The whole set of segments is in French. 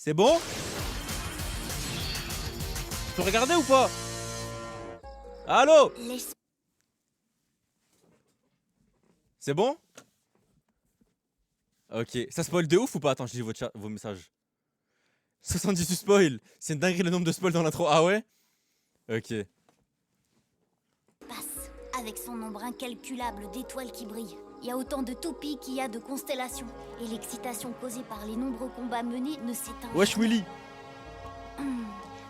C'est bon? Tu peux regarder ou pas? Allô? C'est bon? Ok, ça spoil de ouf ou pas? Attends, je lis vos messages. 78 spoil. C'est une dinguerie le nombre de spoils dans l'intro. Ah ouais? Ok. Passe, avec son nombre incalculable d'étoiles qui brillent. Il y a autant de toupies qu'il y a de constellations. Et l'excitation causée par les nombreux combats menés ne s'éteint Wesh jamais. Willy.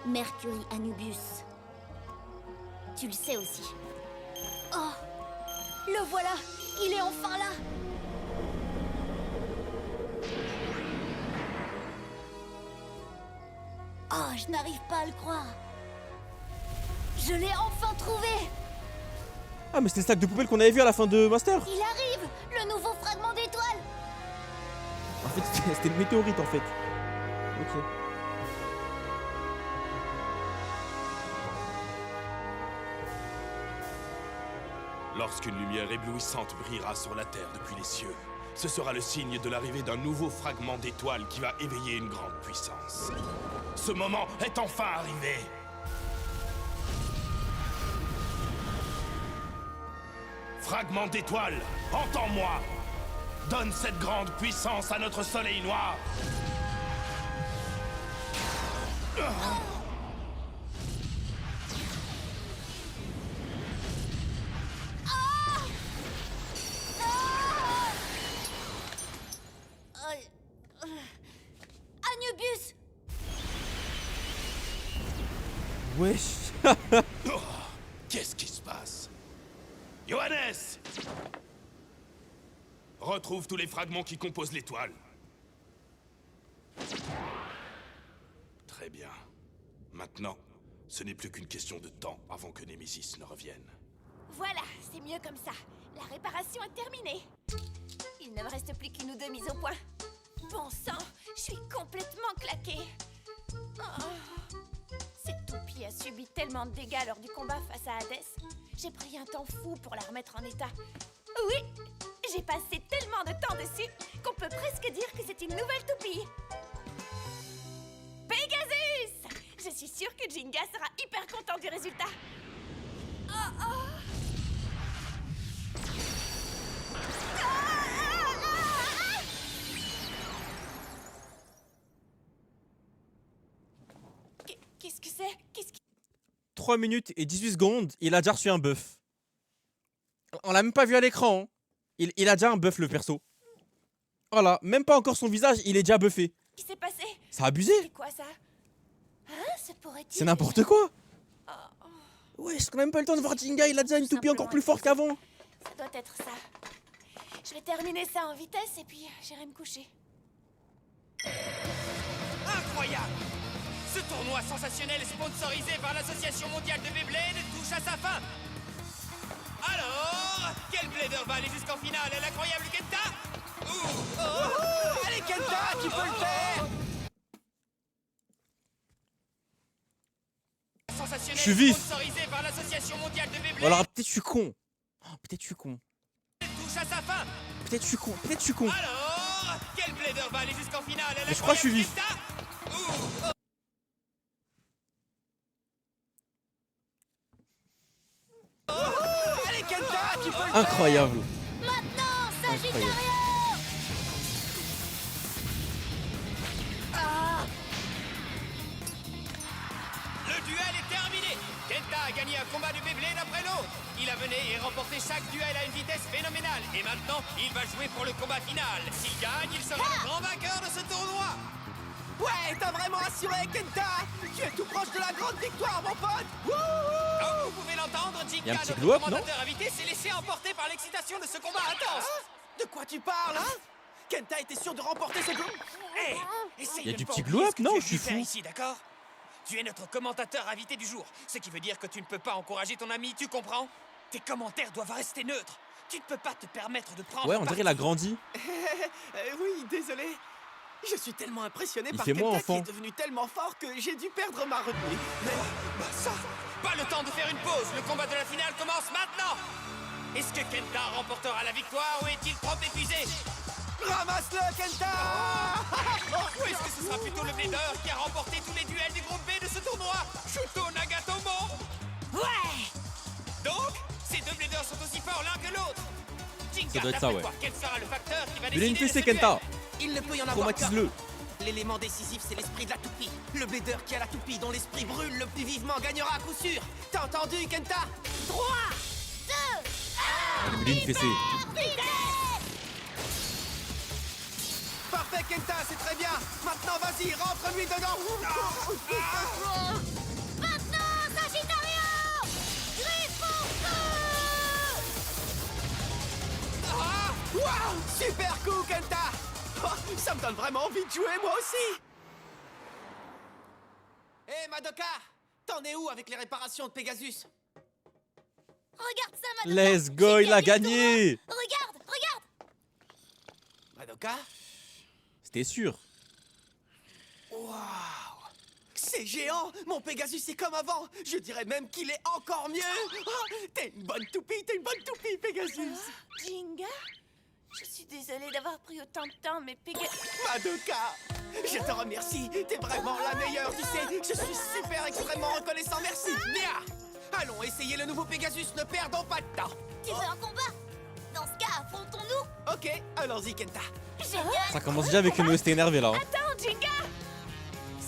Mercury Anubis. Tu le sais aussi. Oh, le voilà. Il est enfin là. Oh, je n'arrive pas à le croire. Je l'ai enfin trouvé. Ah mais c'était le sac de poubelle qu'on avait vu à la fin de Master. Il arrive, le nouveau fragment d'étoile. En fait c'était une météorite en fait. Ok. Lorsqu'une lumière éblouissante brillera sur la Terre depuis les cieux, ce sera le signe de l'arrivée d'un nouveau fragment d'étoile qui va éveiller une grande puissance. Ce moment est enfin arrivé. Fragment d'étoile, entends-moi. Donne cette grande puissance à notre soleil noir. Anubis. Wesh. Oh, qu'est-ce qui se passe? Johannes! Retrouve tous les fragments qui composent l'étoile. Très bien. Maintenant, ce n'est plus qu'une question de temps avant que Némésis ne revienne. Voilà, c'est mieux comme ça. La réparation est terminée. Il ne me reste plus qu'une ou deux mises au point. Bon sang, je suis complètement claquée. Oh. Cette toupie a subi tellement de dégâts lors du combat face à Hadès. J'ai pris un temps fou pour la remettre en état. Oui, j'ai passé tellement de temps dessus qu'on peut presque dire que c'est une nouvelle toupie. Pegasus! Je suis sûre que Jinga sera hyper content du résultat. Oh, oh. Qu'est-ce que c'est? 3 minutes et 18 secondes, il a déjà reçu un buff. On l'a même pas vu à l'écran. Hein. Il a déjà un buff le perso. Voilà, même pas encore son visage, il est déjà buffé. Qu'est-ce qui s'est passé? Ça a abusé. C'est quoi ça? Hein? Se pourrait-il? C'est n'importe quoi. Oh, oh. Ouais, on a même pas eu le temps de voir Jinga, il a déjà une toupie encore plus forte qu'avant. Ça doit être ça. Je vais terminer ça en vitesse et puis j'irai me coucher. Incroyable! Ce tournoi sensationnel sponsorisé par l'Association mondiale de Beyblade touche à sa fin. Alors, quel blader va aller jusqu'en finale? L'incroyable Kenta? Allez Kenta, tu peux le faire! Sensationnel Je suis vif. sponsorisé par l'Association mondiale de Beyblade Alors peut-être je suis con. Oh, peut-être je suis con. touche à sa fin. Peut-être je suis con. Peut-être je suis con. Alors, quel blader va aller jusqu'en finale? Mais je crois que je suis vif. Allez Kenta, tu peux le faire! Incroyable. Maintenant, Sagittario. Le duel est terminé. Kenta a gagné un combat de Beyblade après l'autre. Il a mené et remporté chaque duel à une vitesse phénoménale. Et maintenant, il va jouer pour le combat final. S'il gagne, il sera le grand vainqueur de ce tournoi. Ouais, t'as vraiment assuré Kenta! Tu es tout proche de la grande victoire, mon pote! Wouhou! Comme vous pouvez l'entendre, Y a un Jinka, petit notre glow-up, non? commentateur invité, s'est laissé emporter par l'excitation de ce combat intense. De quoi tu parles, hein? Kenta était sûr de remporter ce jeu! Hé, essaye Y a de du ne pas petit oublier glow-up, ce que non? tu es Je suis venu faire fou. ici, d'accord? Tu es notre commentateur invité du jour, ce qui veut dire que tu ne peux pas encourager ton ami, tu comprends? Tes commentaires doivent rester neutres. Tu ne peux pas te permettre de prendre Ouais, on dirait il a parti. grandi. Oui, désolé. Je suis tellement impressionné Il par fait Kenta moins qui enfant. est devenu tellement fort que j'ai dû perdre ma retenue. Mais Ça, pas le temps de faire une pause, le combat de la finale commence maintenant. Est-ce que Kenta remportera la victoire ou est-il trop épuisé? Ramasse-le, Kenta! Ou est-ce que ce sera plutôt le Blader qui a remporté tous les duels du groupe B de ce tournoi? Shuto Nagatomo! Ouais! Donc, ces deux Bladers sont aussi forts l'un que l'autre. Jinga, Ça doit être ça, d'après ouais. toi, quel sera le facteur qui va Il a une décider de fessée, ce Kenta. duel? Il ne peut y en avoir qu'un. Traumatise-le. L'élément décisif, c'est l'esprit de la toupie. Le Blader qui a la toupie, dont l'esprit brûle le plus vivement, gagnera à coup sûr. T'as entendu, Kenta? 3, 2, Il a une fessée. Parfait, Kenta, c'est très bien. Maintenant, vas-y, rentre-lui dedans. Maintenant, Sagittario! Griffe pour feu! Ah! Waouh! Super coup, Kenta! Oh, ça me donne vraiment envie de jouer, moi aussi! Hé, Madoka! T'en es où avec les réparations de Pegasus? Regarde ça, Madoka! Let's go, J'ai il a gagné le gagné. tournoi. Regarde! Madoka? C'était sûr. Waouh! C'est géant! Mon Pegasus est comme avant! Je dirais même qu'il est encore mieux! Oh, t'es une bonne toupie, Pegasus! Jinga? Je suis désolée d'avoir pris autant de temps, mais Madoka! Je te remercie! T'es vraiment la meilleure, tu sais! Je suis super extrêmement reconnaissant, merci! Bien! Allons essayer le nouveau Pegasus, ne perdons pas de temps! Tu veux un combat? Dans ce cas, affrontons-nous! Ok, allons-y, Kenta! Génial! Ça commence déjà avec une OST énervée là. Attends, Jinga!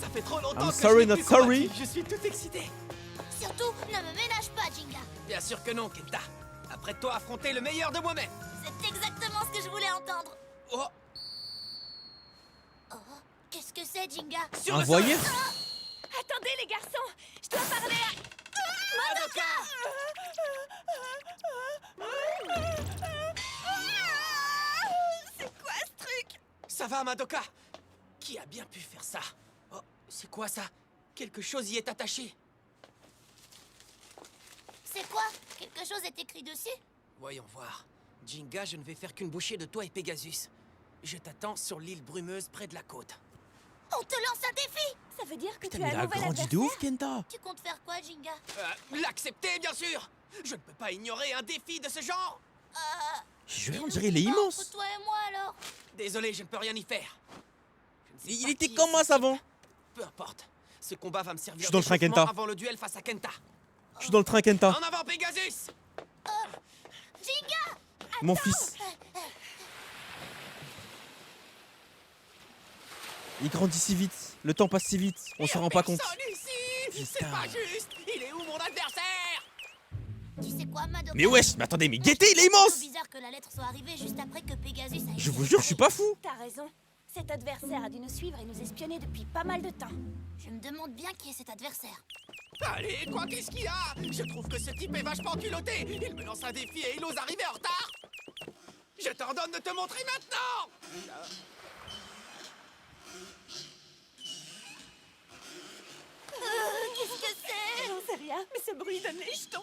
Ça fait trop longtemps I'm que sorry, je n'ai not plus sorry. combattu. Je suis tout excité! Surtout, ne me ménage pas, Jinga! Bien sûr que non, Kenta! Apprête-toi à affronter le meilleur de moi-même! C'est exactement ce que je voulais entendre! Oh! Oh, qu'est-ce que c'est, Jinga? Sur Un le voyeur? sol. Attendez, les garçons! Je dois parler à... C'est quoi ce truc? Ça va, Madoka? Qui a bien pu faire ça? Oh, c'est quoi ça? Quelque chose y est attaché. C'est quoi? Quelque chose est écrit dessus? Voyons voir. Jinga, je ne vais faire qu'une bouchée de toi et Pegasus. Je t'attends sur l'île brumeuse près de la côte. On te lance un défi! Ça veut dire que Putain, tu mais as il un a nouvel grandi de adversaire? ouf, Kenta. Tu comptes faire quoi, Jinga? L'accepter, bien sûr! Je ne peux pas ignorer un défi de ce genre! Je Et on le dirait il est combat immense. Entre toi et moi, alors? Désolé, je ne peux rien y faire. Je ne sais Il pas était qui est comment ce avant? type. Peu importe. Ce combat va me servir Je suis dans le train, d'échauffement Kenta. avant le duel face à Kenta. Je suis dans le train, Kenta. En avant, Pegasus! Jinga! Mon fils. Il grandit si vite. Le temps passe si vite. On s'en rend pas compte. Personne ici! C'est Putain. pas juste! Il est où mon adversaire? Tu sais quoi, Madoka? Mais wesh, mais attendez, mais Gaieté, il est C'est immense. bizarre que la lettre soit arrivée juste après que Pegasus a Je été vous jure, je suis pas fou. T'as raison. Cet adversaire a dû nous suivre et nous espionner depuis pas mal de temps. Je me demande bien qui est cet adversaire. Allez, quoi, qu'est-ce qu'il y a? Je trouve que ce type est vachement culotté. Il me lance un défi et il ose arriver en retard. Je t'ordonne de te montrer maintenant! Qu'est-ce que c'est? J'en sais rien, mais ce bruit donne les jetons.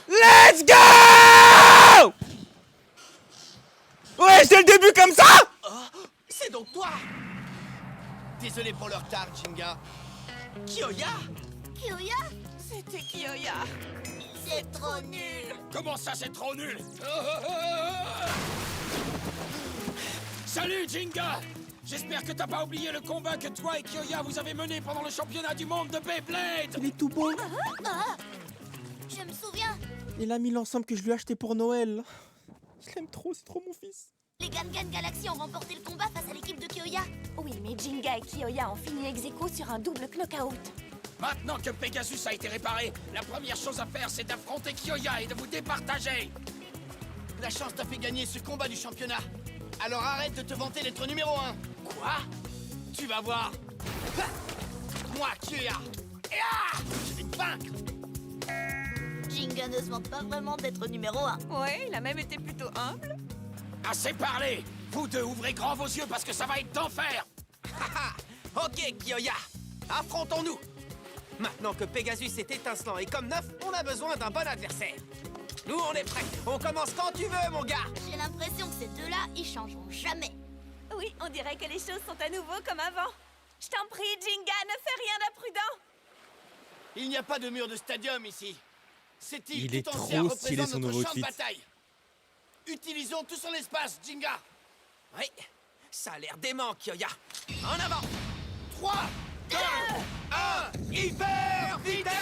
Let's go! Ouais, c'est le début comme ça. C'est donc toi! Désolé pour le retard, Jinga. Kyoya? Kyoya? C'était Kyoya. C'est trop nul! Comment ça, c'est trop nul? Salut, Jinga! J'espère que t'as pas oublié le combat que toi et Kyoya vous avez mené pendant le championnat du monde de Beyblade! Il est tout beau. Ah! Je me souviens, Il a mis l'ensemble que je lui ai acheté pour Noël. Je l'aime trop, c'est trop mon fils. les Gangan Galaxy ont remporté le combat face à l'équipe de Kyoya. Oui, mais Jinga et Kyoya ont fini ex aequo sur un double knockout. Maintenant que Pegasus a été réparé, la première chose à faire, c'est d'affronter Kyoya et de vous départager! La chance t'a fait gagner ce combat du championnat. Alors arrête de te vanter d'être numéro 1. Quoi? Tu vas voir. Ah! Moi, Kyoya. Et ah! Je vais te vaincre. Jinga ne se vante pas vraiment d'être numéro 1. Ouais, il a même été plutôt humble. Assez parlé! Vous deux, ouvrez grand vos yeux parce que ça va être d'enfer! Ok, Kyoya. Affrontons-nous. Maintenant que Pegasus est étincelant et comme neuf, on a besoin d'un bon adversaire. Nous, on est prêts. On commence quand tu veux, mon gars. J'ai l'impression que ces deux-là, ils changeront jamais. Oui, on dirait que les choses sont à nouveau comme avant. Je t'en prie, Jinga, ne fais rien d'imprudent. Il n'y a pas de mur de stadium ici. Cette île Il est tout entière trop stylé, représente son notre nouveau champ de outfit. bataille. Utilisons tout son espace, Jinga. Oui, ça a l'air dément, Kyoya. En avant. 3, 2, 1, hyper vitesse.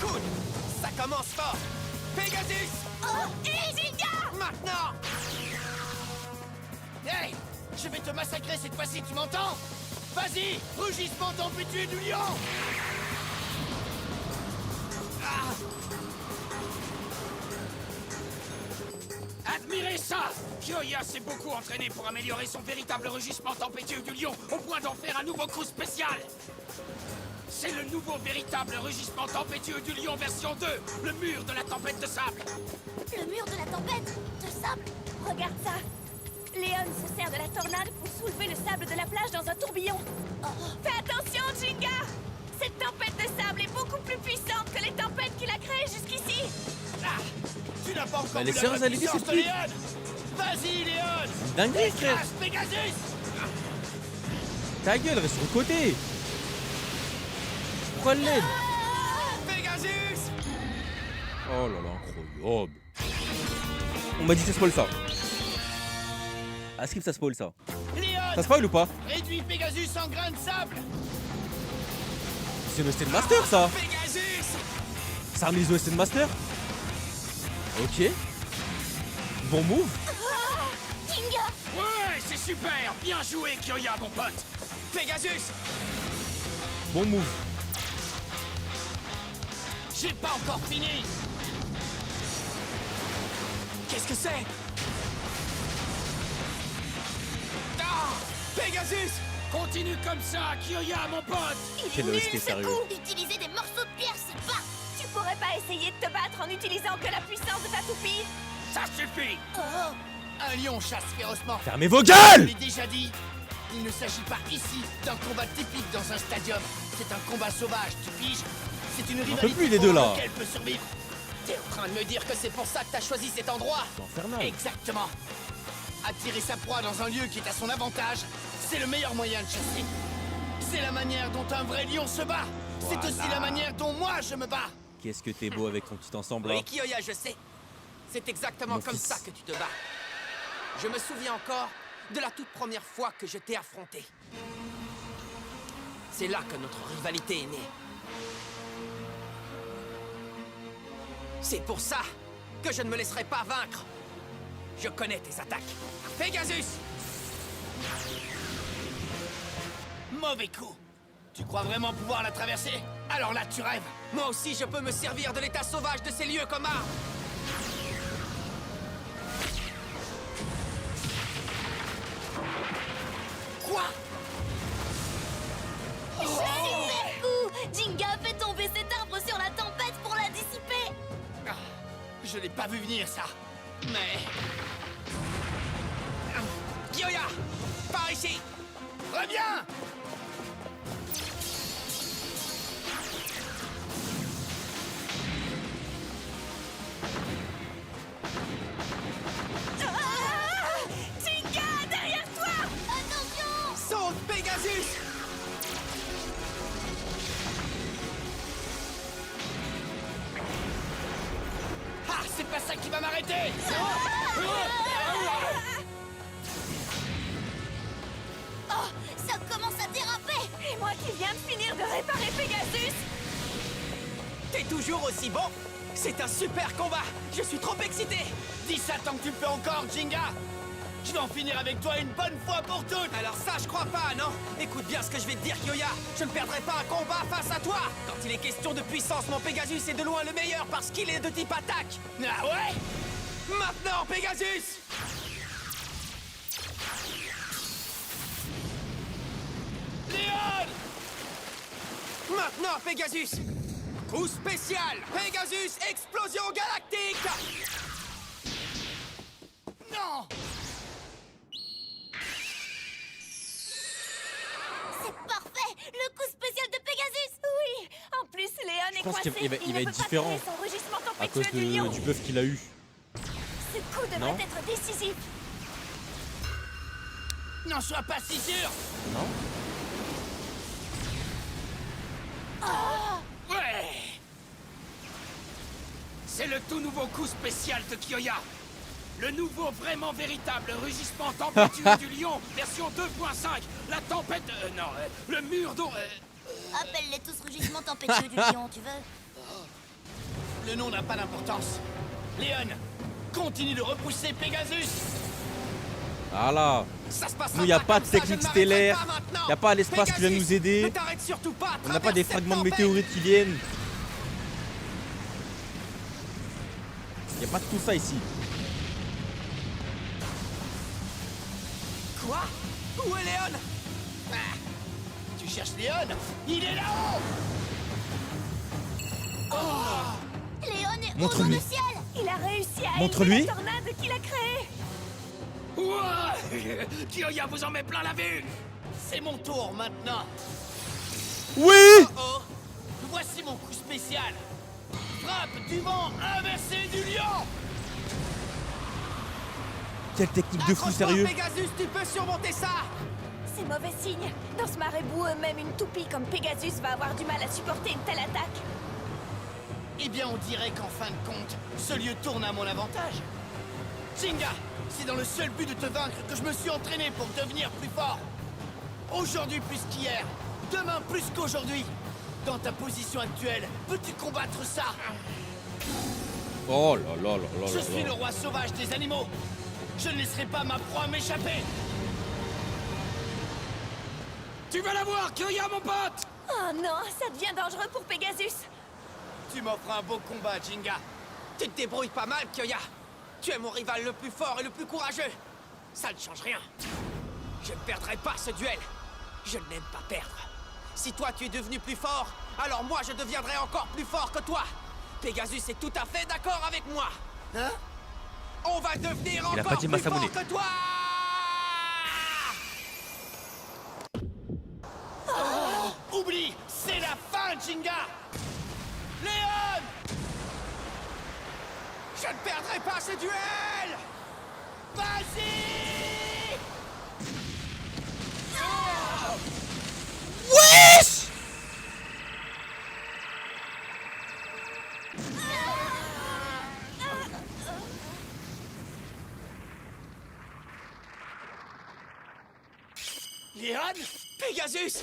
Cool. Ça commence fort. Pegasus. Oh, et Jinga! Maintenant. Hey, je vais te massacrer cette fois-ci, tu m'entends? Vas-y, rugissement tempétueux du lion. Admirez ça! Kyoya s'est beaucoup entraîné pour améliorer son véritable rugissement tempétueux du lion, au point d'en faire un nouveau coup spécial! C'est le nouveau véritable rugissement tempétueux du lion version 2, le mur de la tempête de sable! Le mur de la tempête de sable. Regarde ça! Léon se sert de la tornade pour soulever le sable de la plage dans un tourbillon. Fais attention, Jinga! Cette tempête de sable est beaucoup plus puissante que les tempêtes qu'il a créées jusqu'ici. Tu n'as pas encore Bah, vu les la séances vraie alibi, puissance c'est de plus. Léon. Vas-y, Léon. Dinguerie, frère. Écrase Pegasus. Ta gueule, reste sur le côté. Pourquoi elle l'aide? Pegasus. Oh là là, incroyable. On m'a dit ça spoil ça. Ah, skip, ça spoil ça. Léon, Ça spoil ou pas? réduis Pegasus en grains de sable. C'est le Western Master ça. Pegasus. Ça remet les Western Master. Ok. Bon move. Jinga! Ouais, c'est super! Bien joué, Kyoya, mon pote! Pegasus. Bon move. J'ai pas encore fini. Qu'est-ce que c'est? Ah! Pegasus. Continue comme ça, Kyoya, mon pote! Quel OST sérieux. Utiliser des morceaux de pierre, c'est pas... Tu pourrais pas essayer de te battre en utilisant que la puissance de ta toupie? Ça suffit! Oh, un lion chasse férocement. Fermez vos Je gueules. l'ai déjà dit. Il ne s'agit pas ici d'un combat typique dans un stadium. C'est un combat sauvage, tu piges? C'est une peut rivalité plus, les deux, là. pour laquelle peut survivre. T'es en train de me dire que c'est pour ça que t'as choisi cet endroit? C'est infernal. Exactement. Attirer sa proie dans un lieu qui est à son avantage, c'est le meilleur moyen de chasser. C'est la manière dont un vrai lion se bat. C'est aussi la manière dont moi je me bats. Qu'est-ce que t'es beau avec ton petit ensemble là. Oui, Kyoya, je sais. C'est exactement Mon comme fils. ça que tu te bats. Je me souviens encore de la toute première fois que je t'ai affronté. C'est là que notre rivalité est née. C'est pour ça que je ne me laisserai pas vaincre. Je connais tes attaques. Pegasus! Mauvais coup. Tu crois vraiment pouvoir la traverser? Alors là, tu rêves. Moi aussi, je peux me servir de l'état sauvage de ces lieux comme arme. Quoi? Super coup! Jinga a fait tomber cet arbre sur la tempête pour la dissiper. Ah, je l'ai pas vu venir, ça. Mais... Kyoya! Par ici! Reviens! Jinga, derrière toi! Attention! Saute, Pegasus! Ah, c'est pas ça qui va m'arrêter! Oh, ça commence à déraper! Et moi qui viens de finir de réparer Pegasus! T'es toujours aussi bon? C'est un super combat! Je suis trop excité! Dis ça tant que tu le fais encore, Jinga! Je vais en finir avec toi une bonne fois pour toutes! Alors ça, je crois pas, non? Écoute bien ce que je vais te dire, Kyoya. Je ne perdrai pas un combat face à toi! Quand il est question de puissance, mon Pegasus est de loin le meilleur parce qu'il est de type attaque! Ah ouais? Maintenant, Pegasus! Léon! Maintenant, Pegasus! Coup spécial! Pegasus Explosion Galactique! Non! C'est parfait! Le coup spécial de Pegasus! Oui! En plus, Léon est pense coincé. qu'il va Il ne être peut pas différent. tirer son rugissement À cause tempétueux du lion. du buff qu'il a eu. Ce coup devrait Non. être décisif. N'en sois pas si sûr! Non. Ouais! C'est le tout nouveau coup spécial de Kyoya. Le nouveau vraiment véritable rugissement tempétueux du lion, version 2.5. La tempête... le mur d'eau... Appelle-les tous rugissements tempétueux du lion, tu veux? Le nom n'a pas d'importance. Léon, continue de repousser Pegasus. Voilà. Ça se passera Nous, y a pas de comme ça, technique je ne m'arrêterai stellaire. pas maintenant. Y a pas l'espace qui vient nous aider. Ne t'arrête surtout pas à On n'a pas des travers cette fragments de tempête. météorites qui viennent. Y a pas de tout ça ici. Quoi? Où est Léon? Ah, tu cherches Léon? Il est là-haut. Léon est haut Montre-lui. dans le ciel. Il a réussi à Montre-lui. élever la tornade qu'il a créée. Ouah Kyoya vous en met plein la vue. C'est mon tour maintenant. Oui! Oh, voici mon coup spécial. Frappe du vent inversé du lion. Quelle technique de fou, Accroche-toi, sérieux? Pegasus, tu peux surmonter ça. C'est mauvais signe. Dans ce marais boueux, même une toupie comme Pegasus va avoir du mal à supporter une telle attaque. Eh bien, on dirait qu'en fin de compte, ce lieu tourne à mon avantage. Jinga, c'est dans le seul but de te vaincre que je me suis entraîné pour devenir plus fort. Aujourd'hui plus qu'hier, demain plus qu'aujourd'hui. Dans ta position actuelle, peux-tu combattre ça? Oh là là là là Je là suis le là. roi sauvage des animaux. Je ne laisserai pas ma proie m'échapper. Tu vas la voir, Kyoya, mon pote. Oh non, ça devient dangereux pour Pegasus. Tu m'offres un beau combat, Jinga. Tu te débrouilles pas mal, Kyoya. Tu es mon rival le plus fort et le plus courageux. Ça ne change rien. Je ne perdrai pas ce duel. Je n'aime pas perdre. Si toi tu es devenu plus fort, alors moi je deviendrai encore plus fort que toi. Pegasus est tout à fait d'accord avec moi. Hein? On va devenir Il a encore pas dit plus fort Masamune. que toi. Oublie, c'est la fin, Jinga. Léon! Je ne perdrai pas ce duel. Vas-y! Wesh! Léon? Pegasus!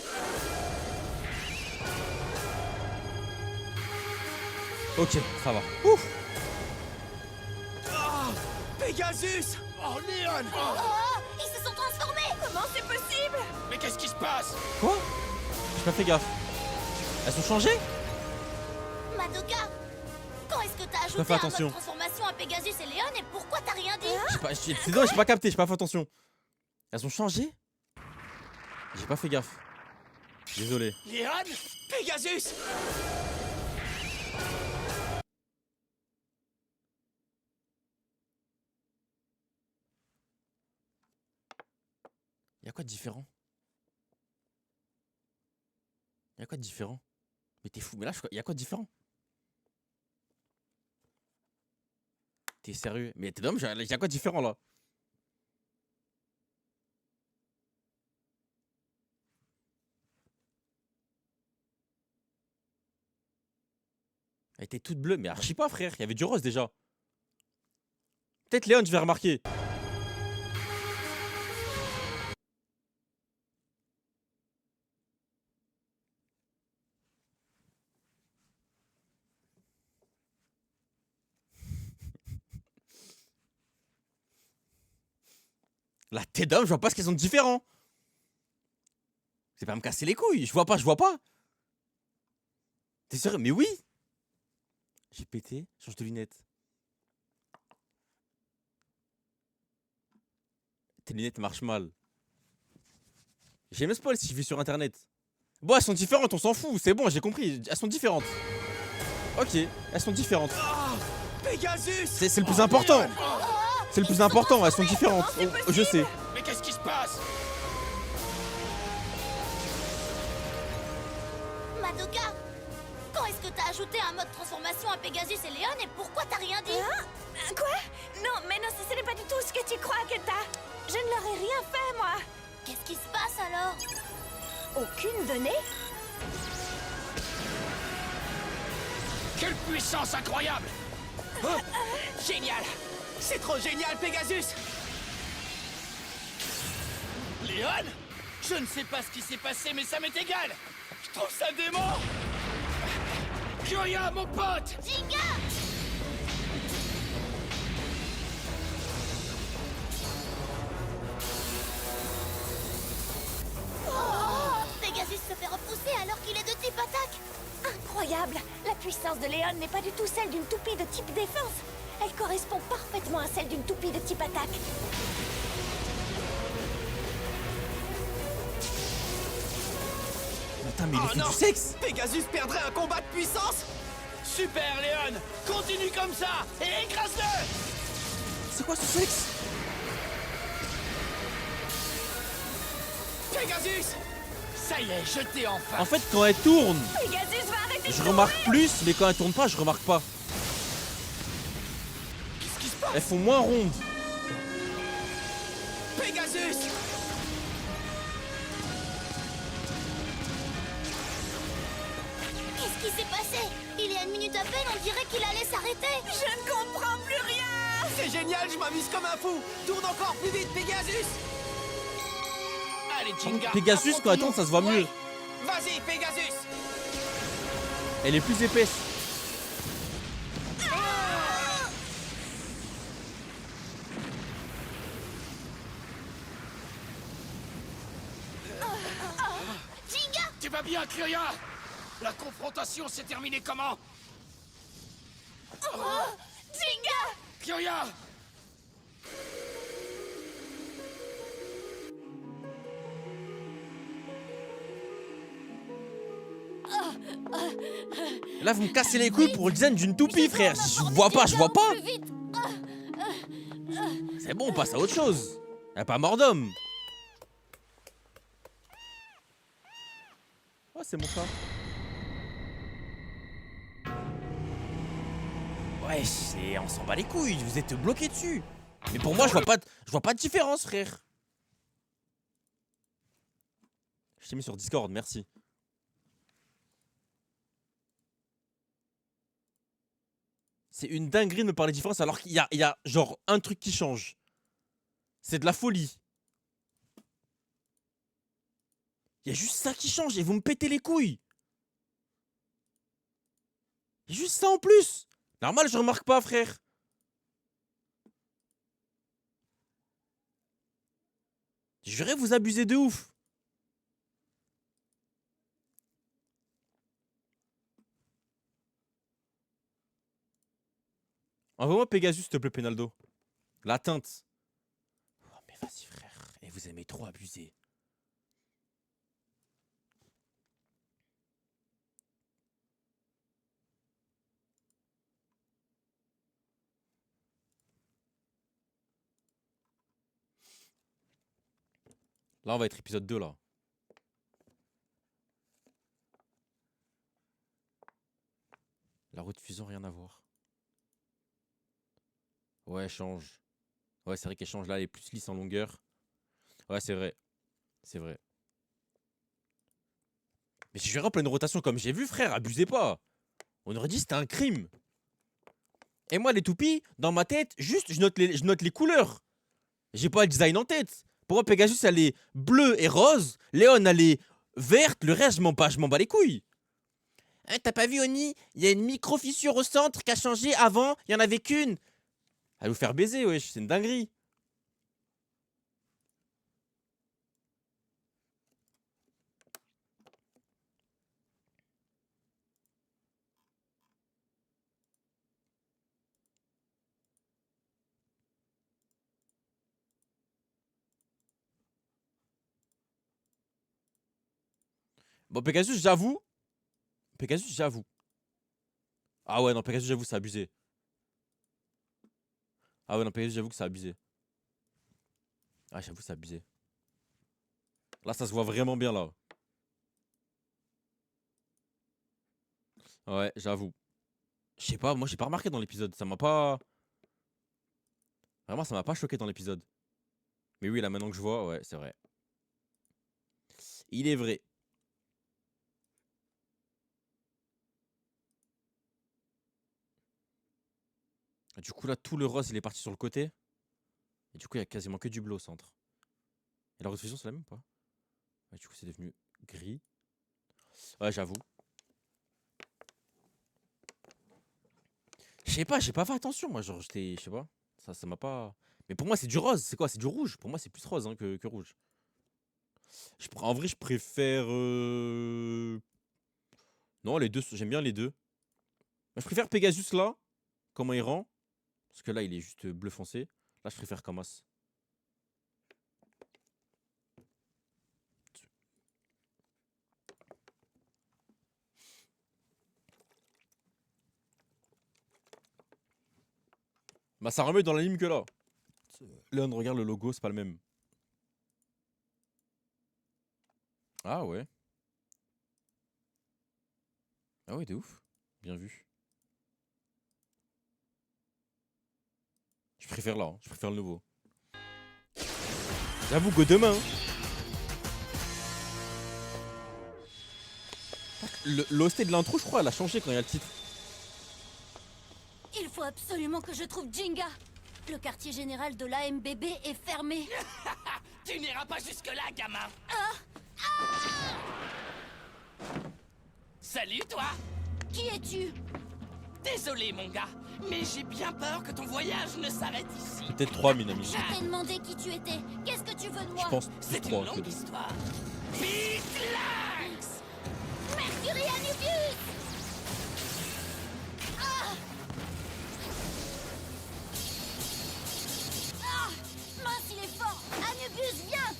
Ok, ça va. Ouf! Pegasus! Oh, Léon! Oh, ils se sont transformés. Comment c'est possible? Mais qu'est-ce qui se passe? Quoi? J'ai pas fait gaffe. Elles sont changées? Madoka, quand est-ce que t'as ajouté fait un attention. mode transformation à Pegasus et Léon et pourquoi t'as rien dit? C'est dommage, j'ai pas capté, j'ai pas fait attention. Elles ont changé? J'ai pas fait gaffe. Désolé. Léon? Pegasus! Y'a quoi de différent? Y'a quoi de différent? Mais t'es fou, mais là, y'a quoi de différent? T'es sérieux? Mais t'es d'homme, y'a quoi de différent là? Elle était toute bleue, mais archi pas, frère. Il y avait du rose déjà. Peut-être Léon, je vais remarquer. La tête d'homme, je vois pas ce qu'ils sont différents. C'est pas me casser les couilles. Je vois pas, je vois pas. T'es sérieux? Mais oui. J'ai pété, change de lunettes. Tes lunettes marchent mal. J'ai même spoil si je vais sur internet. Bon, elles sont différentes, on s'en fout, c'est bon, j'ai compris. Elles sont différentes. Ok, elles sont différentes. Pegasus! C'est le plus important. C'est le plus important, elles sont différentes. Comment c'est Oh, je sais. Mais qu'est-ce qui se passe? Madoka, quand est-ce que t'as ajouté un mode transformation à Pegasus et Léon et pourquoi t'as rien dit? Quoi? Non, mais non, ce n'est pas du tout ce que tu crois, Kenta. Je ne leur ai rien fait, moi. Qu'est-ce qui se passe alors? Aucune donnée? Quelle puissance incroyable! Génial! C'est trop génial, Pegasus! Léon? Je ne sais pas ce qui s'est passé, mais ça m'est égal! Je trouve ça dément! Kyoya, mon pote! Jinga! Oh, Pegasus se fait repousser alors qu'il est de type attaque. Incroyable! La puissance de Léon n'est pas du tout celle d'une toupie de type défense. Elle correspond parfaitement à celle d'une toupie de type attaque. Putain, mais il Oh fait non! du sexe. Pegasus perdrait un combat de puissance? Super, Léon! Continue comme ça! Et écrase-le! C'est quoi ce sexe? Pegasus! Ça y est, je t'ai enfin! En fait, quand elle tourne, Pegasus va arrêter je de remarque courir. plus, mais quand elle tourne pas, je remarque pas. Qu'est-ce qui se passe? Elles font moins rondes. Pegasus! Qu'est-ce qui s'est passé? Il y a une minute à peine, on dirait qu'il allait s'arrêter. Je ne comprends plus rien. C'est génial, je m'amuse comme un fou! Tourne encore plus vite, Pegasus! Allez, Jinga! Pegasus, quand elle tourne, ça se voit mieux. Ouais. Vas-y, Pegasus! Elle est plus épaisse. Jinga! Tu vas bien, Kyoya? La confrontation s'est terminée comment? Jinga! Kyoya! Là, vous me cassez les couilles pour le design d'une toupie, frère. Je vois pas, je vois pas. Plus vite. C'est bon, on passe à autre chose. Y'a pas mort d'homme. Oh, c'est mon chat. Ouais, on s'en bat les couilles. Vous êtes bloqué dessus. Mais pour moi, je vois pas de différence, frère. Je t'ai mis sur Discord, merci. C'est une dinguerie de me parler de différence alors qu'il y a genre un truc qui change. C'est de la folie. Il y a juste ça qui change et vous me pétez les couilles. Il y a juste ça en plus. Normal, je remarque pas, frère. Jurez, vous abusez de ouf. Envoie-moi Pegasus, s'il te plaît, Penaldo. La teinte. Oh, mais vas-y, frère. Et vous aimez trop abuser. Là, on va être épisode 2, là. La route fusion, rien à voir. Ouais, change. Ouais, c'est vrai qu'elle change là, elle est plus lisse en longueur. Ouais, c'est vrai. C'est vrai. Mais si je verrai en pleine rotation comme j'ai vu, frère, abusez pas. On aurait dit que c'était un crime. Et moi, les toupies, dans ma tête, juste, je note les couleurs. J'ai pas le design en tête. Pour moi, Pegasus, elle est bleue et rose. Léon, elle est verte. Le reste, je m'en bats les couilles. Hein, t'as pas vu, Oni? Il y a une micro-fissure au centre qui a changé. Avant, il y en avait qu'une. À vous faire baiser, wesh, c'est une dinguerie. Bon, Pegasus, j'avoue. Pegasus, j'avoue. Ah ouais, non, Pegasus, j'avoue, c'est abusé. Ah ouais, non, Pegasus, j'avoue que c'est abusé. Ah, j'avoue, c'est abusé. Là, ça se voit vraiment bien, là. Ouais, j'avoue. Je sais pas, moi, j'ai pas remarqué dans l'épisode. Ça m'a pas... Vraiment, ça m'a pas choqué dans l'épisode. Mais oui, là, maintenant que je vois, ouais, c'est vrai. Il est vrai. Du coup, là, tout le rose, il est parti sur le côté. Et du coup, il y a quasiment que du bleu au centre. Et la rediffusion, c'est la même ou pas? Ouais, du coup, c'est devenu gris. Ouais, j'avoue. Je sais pas, j'ai pas fait attention, moi. Genre, j'étais. Je sais pas. Ça m'a pas. Mais pour moi, c'est du rose. C'est quoi? C'est du rouge. Pour moi, c'est plus rose hein, que rouge. En vrai, je préfère. Non, les deux. J'aime bien les deux. Je préfère Pegasus là. Comment il rend. Parce que là, il est juste bleu foncé. Là, je préfère Camas. Bah, ça remet dans l'anime que là. Léon, regarde le logo, c'est pas le même. Ah ouais. Ah ouais, de ouf. Bien vu. Je préfère là, hein. Je préfère le nouveau. J'avoue que demain. L'OST de l'intro, je crois, elle a changé quand il y a le titre. Il faut absolument que je trouve Jinga. Le quartier général de l'AMBB est fermé. Tu n'iras pas jusque-là, gamin. Salut, toi. Qui es-tu? Désolé, mon gars, mais j'ai bien peur que ton voyage ne s'arrête ici. Peut-être 3, Minami. Je t'ai demandé qui tu étais. Qu'est-ce que tu veux de moi? Je pense plus C'est une 3 longue histoire. Beatlax! Mercury Anubius! Mince, il est fort! Anubius, viens!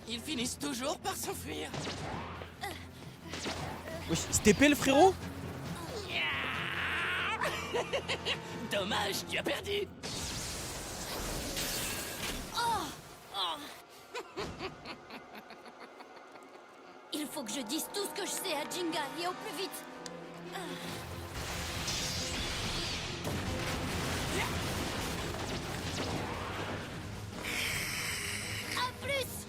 Ils finissent toujours par s'enfuir. Wesh, c'était TP le frérot? Dommage, tu as perdu. Il faut que je dise tout ce que je sais à Jinga et au plus vite. À plus!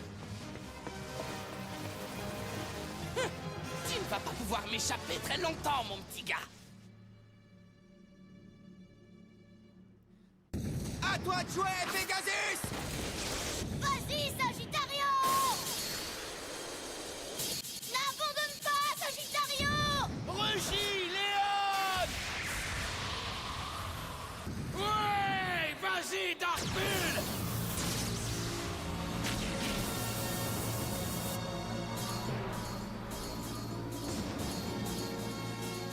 Tu ne vas pas pouvoir m'échapper très longtemps, mon petit gars. À toi de jouer, Pegasus! Vas-y, Sagittario! N'abandonne pas, Sagittario! Rugis, Léon! Ouais, vas-y, Darkbull!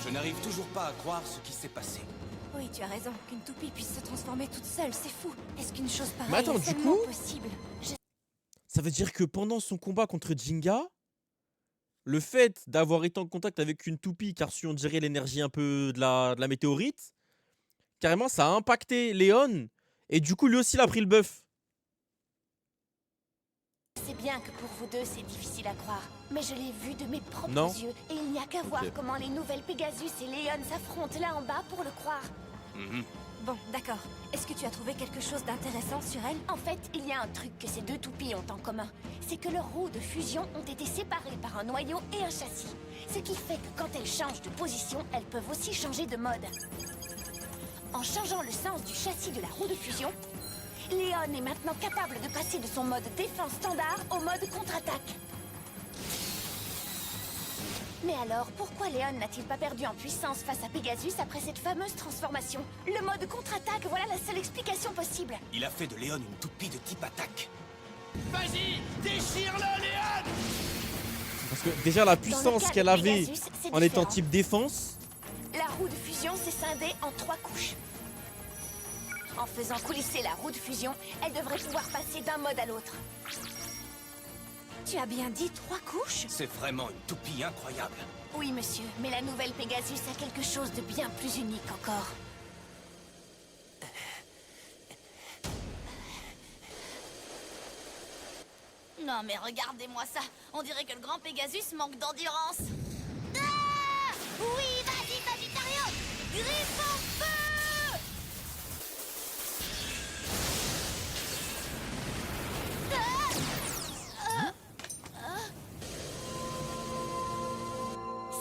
Je n'arrive toujours pas à croire ce qui s'est passé. Oui, tu as raison. Qu'une toupie puisse se transformer toute seule, c'est fou. Est-ce qu'une chose pareille Mais attends, est du seulement coup possible? Ça veut dire que pendant son combat contre Jinga, le fait d'avoir été en contact avec une toupie qui a reçu, on dirait, l'énergie un peu de la météorite, carrément, ça a impacté Léon. Et du coup, lui aussi, il a pris le buff. C'est bien que pour vous deux, c'est difficile à croire. Mais je l'ai vu de mes propres Non. yeux. Et il n'y a qu'à voir Ok. comment les nouvelles Pegasus et Léon s'affrontent là en bas pour le croire. Bon, d'accord. Est-ce que tu as trouvé quelque chose d'intéressant sur elles? En fait, il y a un truc que ces deux toupies ont en commun. C'est que leurs roues de fusion ont été séparées par un noyau et un châssis. Ce qui fait que quand elles changent de position, elles peuvent aussi changer de mode. En changeant le sens du châssis de la roue de fusion, Léon est maintenant capable de passer de son mode défense standard au mode contre-attaque. Mais alors, pourquoi Léon n'a-t-il pas perdu en puissance face à Pegasus après cette fameuse transformation? Le mode contre-attaque, voilà la seule explication possible. Il a fait de Léon une toupie de type attaque. Vas-y, déchire-le, Léon! Parce que déjà, la Dans le puissance cas de qu'elle avait Pegasus, c'est en étant différent. type défense, La roue de fusion s'est scindée en 3 couches. En faisant coulisser la roue de fusion, elle devrait pouvoir passer d'un mode à l'autre. Tu as bien dit 3 couches? C'est vraiment une toupie incroyable. Oui, monsieur, mais la nouvelle Pegasus a quelque chose de bien plus unique encore. Non mais regardez-moi ça. On dirait que le grand Pegasus manque d'endurance. Ah! Oui, vas-y, Sagittario! Griffe en feu!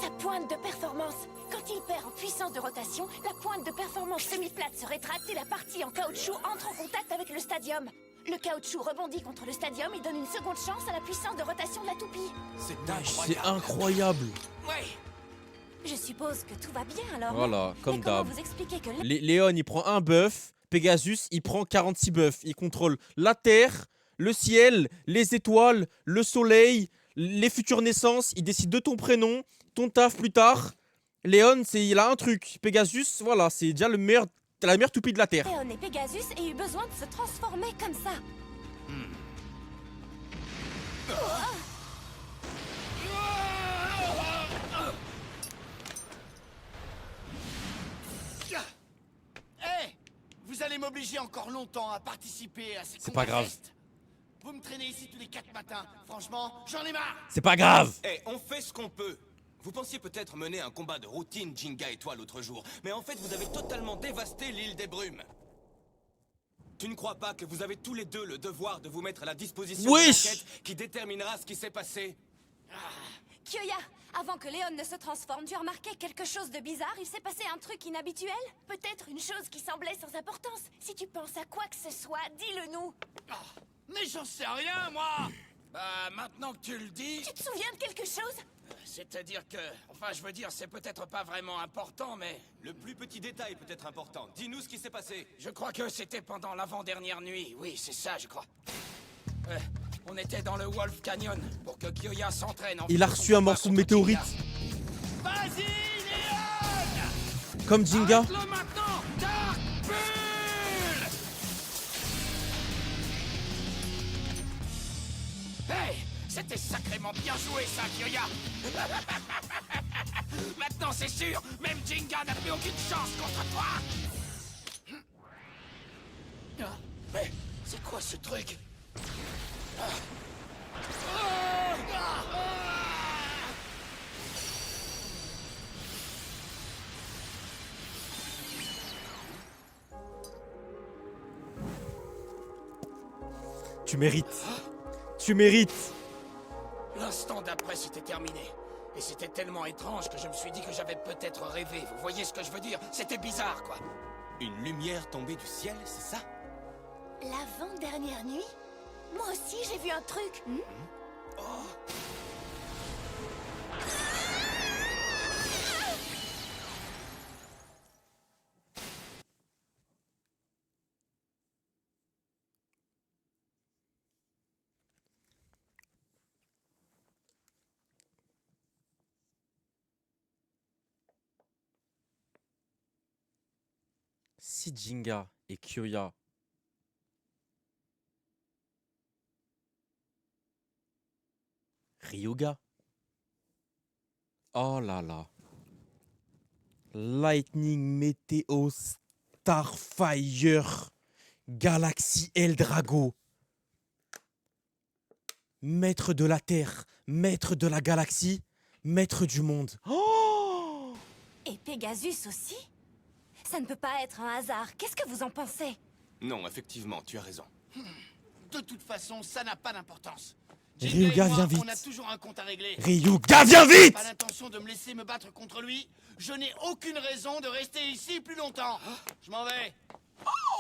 Sa pointe de performance, quand S'il perd en puissance de rotation, la pointe de performance semi-plate se rétracte et la partie en caoutchouc entre en contact avec le stadium. Le caoutchouc rebondit contre le stadium et donne une seconde chance à la puissance de rotation de la toupie. C'est C'est incroyable. incroyable. Ouais. Je suppose que tout va bien alors. non? Voilà, comme Mais comment d'hab. vous expliquez que Léon, il prend un buff. Pegasus, il prend 46 buffs. Il contrôle la terre, le ciel, les étoiles, le soleil, les futures naissances. Il décide de ton prénom, ton taf plus tard. Léon, il a un truc. Pegasus, voilà, c'est déjà la meilleure toupie de la terre. Léon et Pegasus aient eu besoin de se transformer comme ça? Hé, vous allez m'obliger encore longtemps à participer à ces C'est pas grave. contests. Vous me traînez ici tous les 4 matins. Franchement, j'en ai marre. C'est pas grave. Eh, on fait ce qu'on peut. Vous pensiez peut-être mener un combat de routine, Jinga et toi, l'autre jour. Mais en fait, vous avez totalement dévasté l'île des brumes. Tu ne crois pas que vous avez tous les deux le devoir de vous mettre à la disposition de Wesh. l'enquête qui déterminera ce qui s'est passé? Kyoya, avant que Léon ne se transforme, tu as remarqué quelque chose de bizarre? Il s'est passé un truc inhabituel? Peut-être une chose qui semblait sans importance. Si tu penses à quoi que ce soit, dis-le-nous. Mais j'en sais rien, moi. Bah, maintenant que tu le dis, Tu te souviens de quelque chose? c'est-à-dire que... Enfin, je veux dire, c'est peut-être pas vraiment important, mais... Le plus petit détail peut être important. Dis-nous ce qui s'est passé. Je crois que c'était pendant l'avant-dernière nuit. Oui, c'est ça, je crois. On était dans le Wolf Canyon pour que Kyoya s'entraîne en Il a faisant reçu un son combat morceau de contre météorite. Jinga. Vas-y, Léon. Comme Jinga. Arrête-le maintenant, Dark Bull. Hey, c'était sacrément bien joué ça, Kyoya. Maintenant c'est sûr, même Jinga n'a plus aucune chance contre toi. Mais c'est quoi ce truc? Tu mérites. Tu mérites. L'instant d'après, c'était terminé. Et c'était tellement étrange que je me suis dit que j'avais peut-être rêvé. Vous voyez ce que je veux dire? C'était bizarre, quoi. Une lumière tombée du ciel, c'est ça? L'avant-dernière nuit? Moi aussi, j'ai vu un truc. Si Jinga et Kyoya Ryuga. Oh là là. Lightning, Météo, Starfire, Galaxy Eldrago. Maître de la Terre, maître de la galaxie, maître du monde. Oh! Et Pegasus aussi? Ça ne peut pas être un hasard. Qu'est-ce que vous en pensez? Non, effectivement, tu as raison. De toute façon, ça n'a pas d'importance. Ryuga, Jinga et moi, viens vite. On a toujours un compte à régler. Ryuga, viens vite! Pas l'intention de me laisser me battre contre lui. Je n'ai aucune raison de rester ici plus longtemps. Je m'en vais.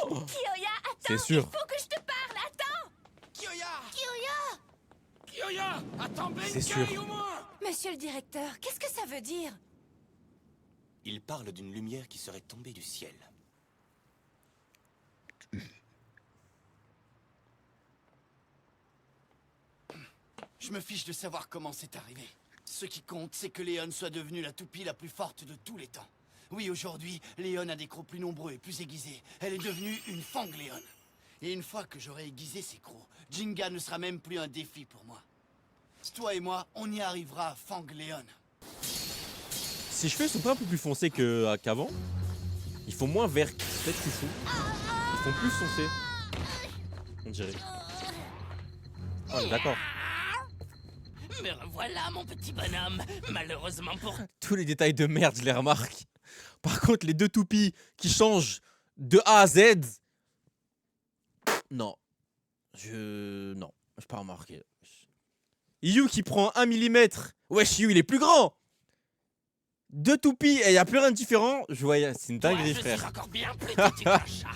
Kyoya, attends! C'est sûr. Il faut que je te parle, attends! Kyoya! Kyoya! Kyoya! Attends C'est Benkei sûr. au moins! Monsieur le directeur, qu'est-ce que ça veut dire? Il parle d'une lumière qui serait tombée du ciel. Je me fiche de savoir comment c'est arrivé. Ce qui compte, c'est que Léon soit devenue la toupie la plus forte de tous les temps. Oui, aujourd'hui, Léon a des crocs plus nombreux et plus aiguisés. Elle est devenue une Fangléon. Et une fois que j'aurai aiguisé ses crocs, Jinga ne sera même plus un défi pour moi. Toi et moi, on y arrivera à Fangléon. Ses cheveux sont pas un peu plus foncés qu'avant. Ils font moins vert. Peut-être qu'ils font. Ils font plus foncés. On dirait. Oh, on est d'accord. Me revoilà, mon petit bonhomme. Malheureusement pour Tous les détails de merde, je les remarque. Par contre, les deux toupies qui changent de A à Z. Non. Non. Je pas remarqué. Yu qui prend 1 mm. Wesh, Yu, il est plus grand. 2 toupies et y a plus rien de différent. Je voyais, c'est une dinguerie, Toi, je frère. suis encore bien plus petit qu'un chat.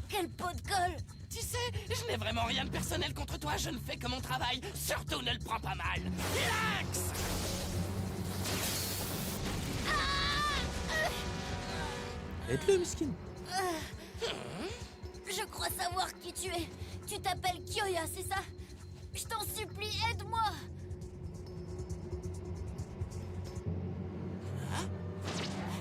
Quel pot de colle! Tu sais, je n'ai vraiment rien de personnel contre toi, je ne fais que mon travail. Surtout ne le prends pas mal. Relax. Aide-le, miskin. Je crois savoir qui tu es. Tu t'appelles Kyoya, c'est ça? Je t'en supplie, aide-moi!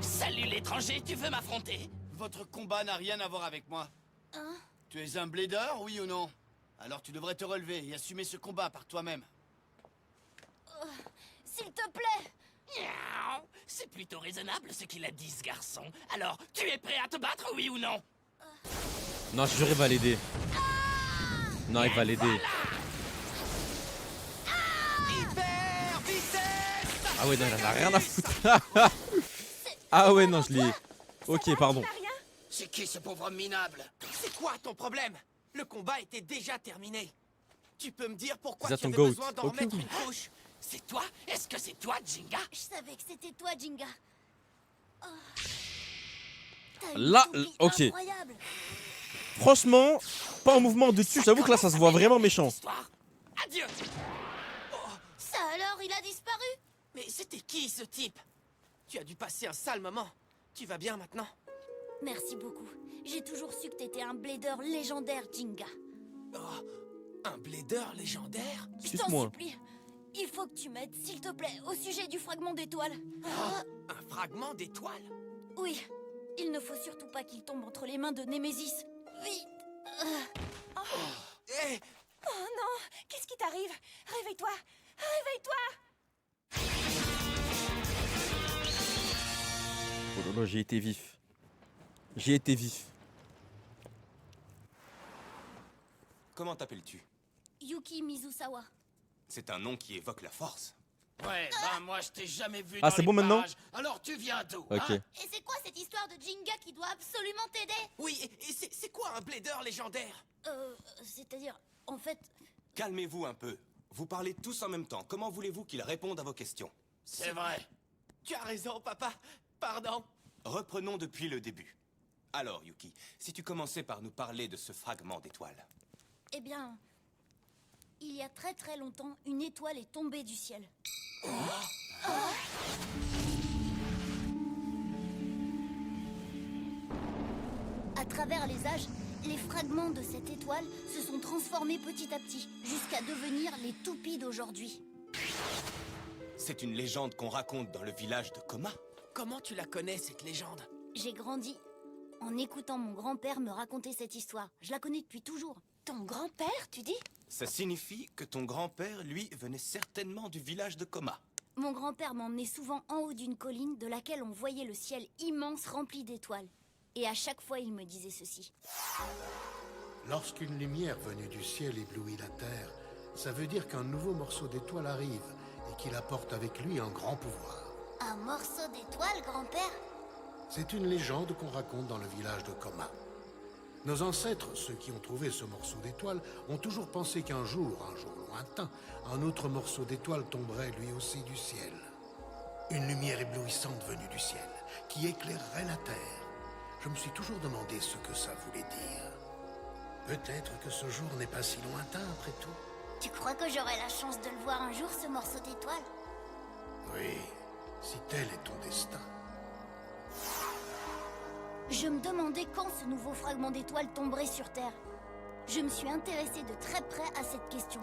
Salut l'étranger, tu veux m'affronter? Votre combat n'a rien à voir avec moi. Hein? Tu es un blader, oui ou non? Alors tu devrais te relever et assumer ce combat par toi-même. S'il te plaît! Miaou. C'est plutôt raisonnable ce qu'il a dit, ce garçon. Alors, tu es prêt à te battre, oui ou non? Non, je jure, il va l'aider. Non, il va l'aider. Hyper vitesse! Ah ouais, non, il en a rien à foutre. Ah ouais, non, je l'ai. Ok, pardon. C'est qui ce pauvre homme minable? C'est quoi ton problème? Le combat était déjà terminé. Tu peux me dire pourquoi C'est tu ton avais goat. besoin d'en Ok, remettre oui. une couche? C'est toi? Est-ce que c'est toi, Jinga? Je savais que c'était toi, Jinga. Oh. T'as Là, une toupie ok. incroyable. Franchement, pas en mouvement de dessus. J'avoue que là, ça se voit vraiment méchant. Histoire. Adieu. Ça alors, il a disparu? Mais c'était qui ce type? Tu as dû passer un sale moment. Tu vas bien maintenant? Merci beaucoup. J'ai toujours su que t'étais un blader légendaire, Jinga. Oh, un blader légendaire? Je t'en Suce-moi. supplie. Il faut que tu m'aides, s'il te plaît, au sujet du fragment d'étoile. Un fragment d'étoile? Oui, il ne faut surtout pas qu'il tombe entre les mains de Némésis. Vite. Hé! Oh non, qu'est-ce qui t'arrive? Réveille-toi, réveille-toi. Oh là là, j'ai été vif. J'ai été vif. Comment t'appelles-tu? Yuki Mizusawa. C'est un nom qui évoque la force. Ouais, ben moi je t'ai jamais vu Ah, dans c'est les bon maintenant? parages. Alors tu viens d'où? Ok. hein? Et c'est quoi cette histoire de Jinga qui doit absolument t'aider? Oui, et c'est quoi un blader légendaire? C'est-à-dire, en fait, Calmez-vous un peu. Vous parlez tous en même temps. Comment voulez-vous qu'il réponde à vos questions? C'est vrai. Tu as raison, papa. Pardon. Reprenons depuis le début. Alors, Yuki, si tu commençais par nous parler de ce fragment d'étoile. eh bien, il y a très très longtemps, une étoile est tombée du ciel. À travers les âges, les fragments de cette étoile se sont transformés petit à petit, jusqu'à devenir les toupies d'aujourd'hui. C'est une légende qu'on raconte dans le village de Koma. Comment tu la connais, cette légende? J'ai grandi en écoutant mon grand-père me raconter cette histoire. Je la connais depuis toujours. Ton grand-père, tu dis? Ça signifie que ton grand-père, lui, venait certainement du village de Koma. Mon grand-père m'emmenait souvent en haut d'une colline de laquelle on voyait le ciel immense rempli d'étoiles. Et à chaque fois, il me disait ceci. Lorsqu'une lumière venue du ciel éblouit la terre, ça veut dire qu'un nouveau morceau d'étoile arrive et qu'il apporte avec lui un grand pouvoir. Un morceau d'étoile, grand-père? C'est une légende qu'on raconte dans le village de Koma. Nos ancêtres, ceux qui ont trouvé ce morceau d'étoile, ont toujours pensé qu'un jour lointain, un autre morceau d'étoile tomberait lui aussi du ciel. Une lumière éblouissante venue du ciel, qui éclairerait la terre. Je me suis toujours demandé ce que ça voulait dire. Peut-être que ce jour n'est pas si lointain après tout. Tu crois que j'aurai la chance de le voir un jour, ce morceau d'étoile? Oui, si tel est ton destin. Je me demandais quand ce nouveau fragment d'étoile tomberait sur Terre. Je me suis intéressée de très près à cette question.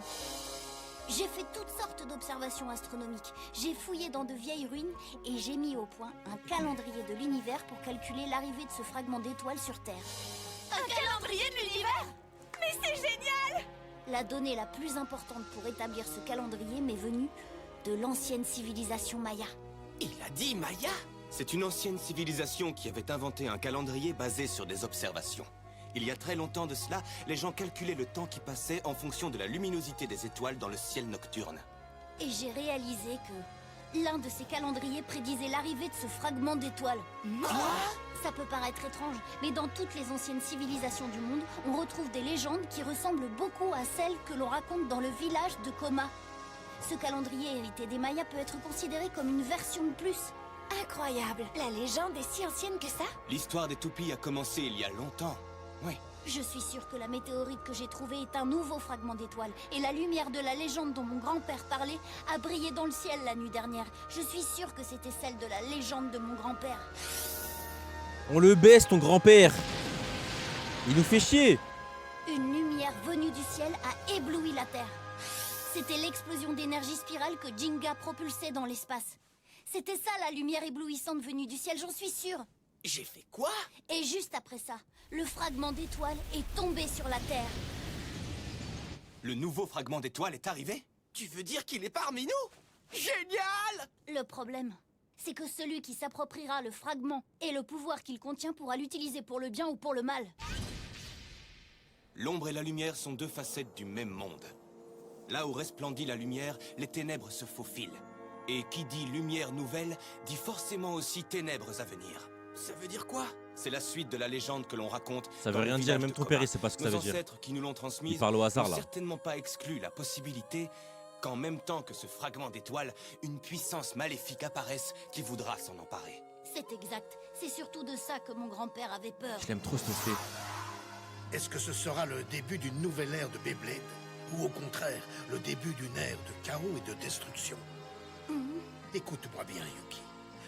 J'ai fait toutes sortes d'observations astronomiques. J'ai fouillé dans de vieilles ruines et j'ai mis au point un calendrier de l'univers pour calculer l'arrivée de ce fragment d'étoile sur Terre. Un calendrier de l'univers? Mais c'est génial! La donnée la plus importante pour établir ce calendrier m'est venue de l'ancienne civilisation Maya. Il a dit Maya? C'est une ancienne civilisation qui avait inventé un calendrier basé sur des observations. Il y a très longtemps de cela, les gens calculaient le temps qui passait en fonction de la luminosité des étoiles dans le ciel nocturne. Et j'ai réalisé que l'un de ces calendriers prédisait l'arrivée de ce fragment d'étoile. Ça peut paraître étrange, mais dans toutes les anciennes civilisations du monde, on retrouve des légendes qui ressemblent beaucoup à celles que l'on raconte dans le village de Koma. Ce calendrier hérité des Mayas peut être considéré comme une version de plus. Incroyable. La légende est si ancienne que ça? L'histoire des toupies a commencé il y a longtemps. Oui. Je suis sûre que la météorite que j'ai trouvée est un nouveau fragment d'étoile. Et la lumière de la légende dont mon grand-père parlait a brillé dans le ciel la nuit dernière. Je suis sûre que c'était celle de la légende de mon grand-père. On le baisse, ton grand-père. Il nous fait chier. Une lumière venue du ciel a ébloui la Terre. C'était l'explosion d'énergie spirale que Jinga propulsait dans l'espace. C'était ça la lumière éblouissante venue du ciel, j'en suis sûre. J'ai fait quoi? Et juste après ça, le fragment d'étoile est tombé sur la Terre. Le nouveau fragment d'étoile est arrivé? Tu veux dire qu'il est parmi nous? Génial! Le problème, c'est que celui qui s'appropriera le fragment et le pouvoir qu'il contient pourra l'utiliser pour le bien ou pour le mal. L'ombre et la lumière sont deux facettes du même monde. Là où resplendit la lumière, les ténèbres se faufilent. Et qui dit lumière nouvelle, dit forcément aussi ténèbres à venir. Ça veut dire quoi? C'est la suite de la légende que l'on raconte. Ça veut dans le rien dire, village même de ton Coma. père, il sait pas ce que ça veut Nos dire. ancêtres qui nous l'ont transmise Il parle au hasard, n'ont là. certainement pas exclu la possibilité qu'en même temps que ce fragment d'étoile, une puissance maléfique apparaisse qui voudra s'en emparer. C'est exact. C'est surtout de ça que mon grand-père avait peur. Je l'aime trop, ce fait. Est-ce que ce sera le début d'une nouvelle ère de Beyblade? Ou au contraire, le début d'une ère de chaos et de destruction? Écoute-moi bien, Yuki.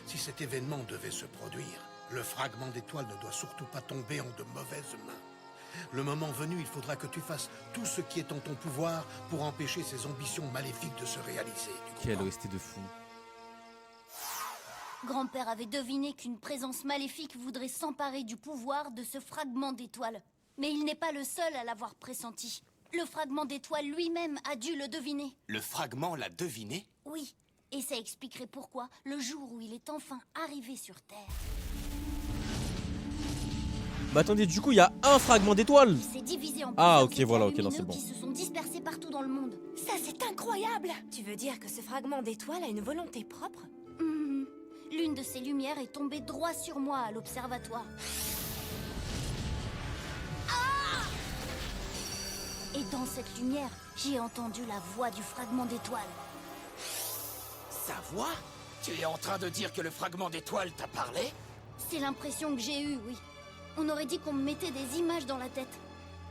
Si cet événement devait se produire, le fragment d'étoile ne doit surtout pas tomber en de mauvaises mains. Le moment venu, il faudra que tu fasses tout ce qui est en ton pouvoir pour empêcher ces ambitions maléfiques de se réaliser. Tu Quel comprends? OST de fou. Grand-père avait deviné qu'une présence maléfique voudrait s'emparer du pouvoir de ce fragment d'étoile. Mais il n'est pas le seul à l'avoir pressenti. Le fragment d'étoile lui-même a dû le deviner. Le fragment l'a deviné? Oui, et ça expliquerait pourquoi, le jour où il est enfin arrivé sur Terre, Mais attendez, du coup, il y a un fragment d'étoile. il s'est divisé en Ah, plusieurs ok, voilà, éclats ok, non, c'est lumineux bon. qui se sont dispersés partout dans le monde. Ça, c'est incroyable! Tu veux dire que ce fragment d'étoile a une volonté propre? Mhm. L'une de ces lumières est tombée droit sur moi à l'observatoire. Et dans cette lumière, j'ai entendu la voix du fragment d'étoile. Sa voix? Tu es en train de dire que le fragment d'étoile t'a parlé? C'est l'impression que j'ai eue, oui. On aurait dit qu'on me mettait des images dans la tête.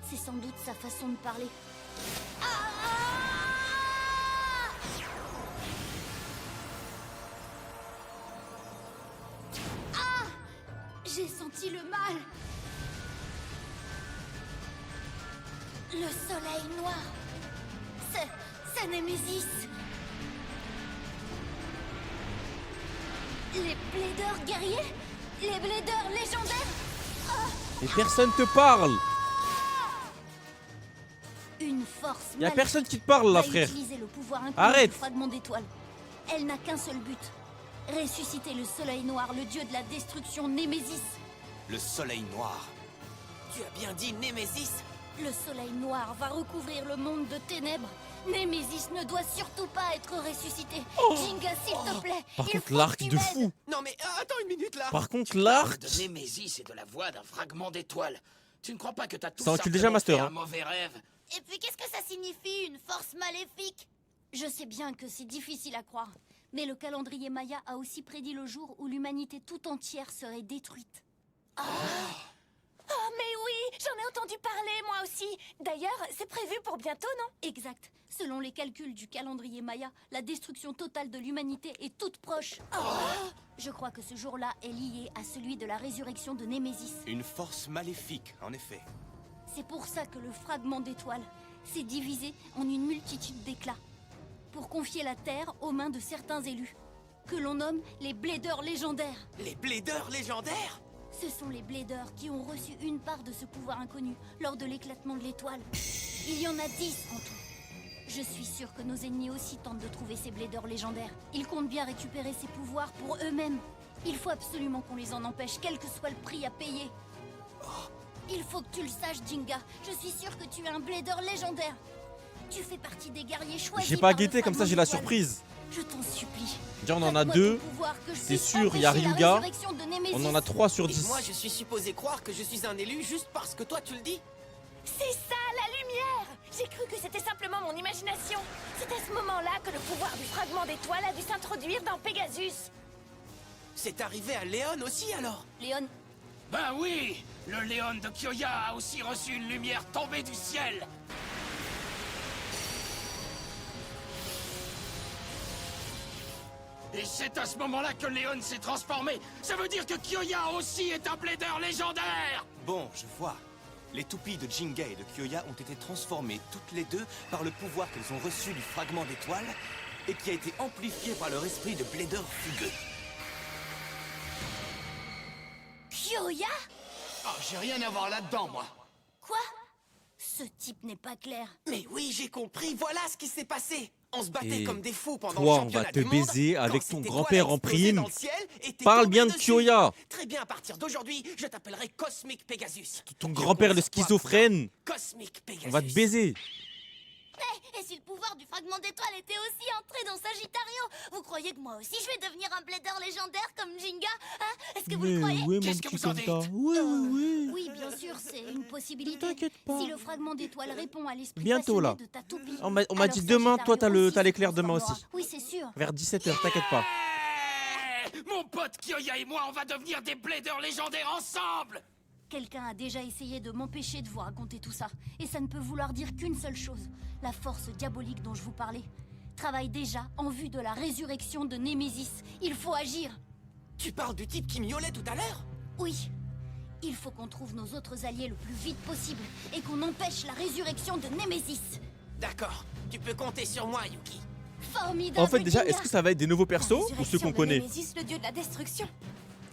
C'est sans doute sa façon de parler. J'ai senti le mal. Le soleil noir. C'est Némésis. Les plaideurs guerriers? Les plaideurs légendaires? Et personne te parle. Une force Y a maléfique personne qui te parle, là, va frère. utiliser le pouvoir inconnu Arrête. du fragment d'étoile. Elle n'a qu'un seul but. Ressusciter le soleil noir, le dieu de la destruction Némésis. Le soleil noir. Tu as bien dit Némésis? Le soleil noir va recouvrir le monde de ténèbres. Némésis ne doit surtout pas être ressuscité. Jinga, s'il te plaît. Par il contre, faut l'arc que tu de m'aides. fou. Non mais attends une minute là. Par contre, Parle l'arc. de Némésis et de la voix d'un fragment d'étoile. Tu ne crois pas que t'as tout Ça encule simplement déjà Master, fait hein. un mauvais rêve? Et puis qu'est-ce que ça signifie, une force maléfique? Je sais bien que c'est difficile à croire. Mais le calendrier Maya a aussi prédit le jour où l'humanité tout entière serait détruite. Oh, mais oui! J'en ai entendu parler, moi aussi! D'ailleurs, c'est prévu pour bientôt, non? Exact. Selon les calculs du calendrier Maya, la destruction totale de l'humanité est toute proche. Je crois que ce jour-là est lié à celui de la résurrection de Némésis. Une force maléfique, en effet. C'est pour ça que le fragment d'étoile s'est divisé en une multitude d'éclats. Pour confier la Terre aux mains de certains élus, que l'on nomme les Bladers légendaires. Les plaideurs légendaires? Ce sont les Bladers qui ont reçu une part de ce pouvoir inconnu lors de l'éclatement de l'étoile. Il y en a 10 en tout. Je suis sûre que nos ennemis aussi tentent de trouver ces Bladers légendaires. Ils comptent bien récupérer ces pouvoirs pour eux-mêmes. Il faut absolument qu'on les en empêche, quel que soit le prix à payer. Il faut que tu le saches, Jinga. Je suis sûre que tu es un Blader légendaire. Tu fais partie des guerriers choisis. J'ai pas par le guetté, comme ça fragment j'ai la d'étoile. surprise. Je t'en supplie. Déjà, on en a Donne-moi deux. ton pouvoir que je C'est puisse sûr, il y a empêcher la Ryuga. résurrection de Némésis. On en a 3 sur Et 10. moi je suis supposé croire que je suis un élu juste parce que toi tu le dis? C'est ça, la lumière! J'ai cru que c'était simplement mon imagination. C'est à ce moment-là que le pouvoir du fragment d'étoile a dû s'introduire dans Pegasus. C'est arrivé à Léon aussi alors? Léon, Ben oui, le Léon de Kyoya a aussi reçu une lumière tombée du ciel. Et c'est à ce moment-là que Léon s'est transformé. Ça veut dire que Kyoya aussi est un plaideur légendaire. Bon, je vois. Les toupies de Jinga et de Kyoya ont été transformées toutes les deux par le pouvoir qu'elles ont reçu du fragment d'étoile et qui a été amplifié par leur esprit de plaideur fugueux. Kyoya? Oh, j'ai rien à voir là-dedans, moi. Quoi? Ce type n'est pas clair. Mais oui, j'ai compris, voilà ce qui s'est passé. On se battait Et comme des fous pendant toi, le on championnat va te du monde, baiser quand avec cette ton étoile grand-père a en explosé prime. dans le ciel et t'es Parle tombé bien de dessus. Kyoya. Très bien, à partir d'aujourd'hui, je t'appellerai Cosmic Pegasus. Ton Je grand-père le compte sur toi. schizophrène. Cosmic Pegasus. On va te baiser. Et si le pouvoir du fragment d'étoile était aussi entré dans Sagittario? Vous croyez que moi aussi je vais devenir un blader légendaire comme Jinga? Hein? Est-ce que vous le croyez? ouais, Qu'est-ce que vous en dites? Oui, bien sûr, c'est une possibilité. T'inquiète pas. Si le fragment d'étoile répond à l'esprit Bientôt, passionné là. de ta toupie, On m'a alors dit demain, toi, Sagittario t'as aussi l'éclair se demain transformera. aussi. Oui, c'est sûr. Vers 17h, t'inquiète pas. Mon pote Kyoya et moi, on va devenir des plaideurs légendaires ensemble. Quelqu'un a déjà essayé de m'empêcher de vous raconter tout ça. Et ça ne peut vouloir dire qu'une seule chose. La force diabolique dont je vous parlais travaille déjà en vue de la résurrection de Némésis. Il faut agir. Tu parles du type qui miaulait tout à l'heure? Oui. Il faut qu'on trouve nos autres alliés le plus vite possible et qu'on empêche la résurrection de Némésis. D'accord, tu peux compter sur moi, Yuki. Formidable. En fait, déjà, Jinga. est-ce que ça va être des nouveaux persos La ou ceux qu'on résurrection de connaît? Némésis, le dieu de la destruction.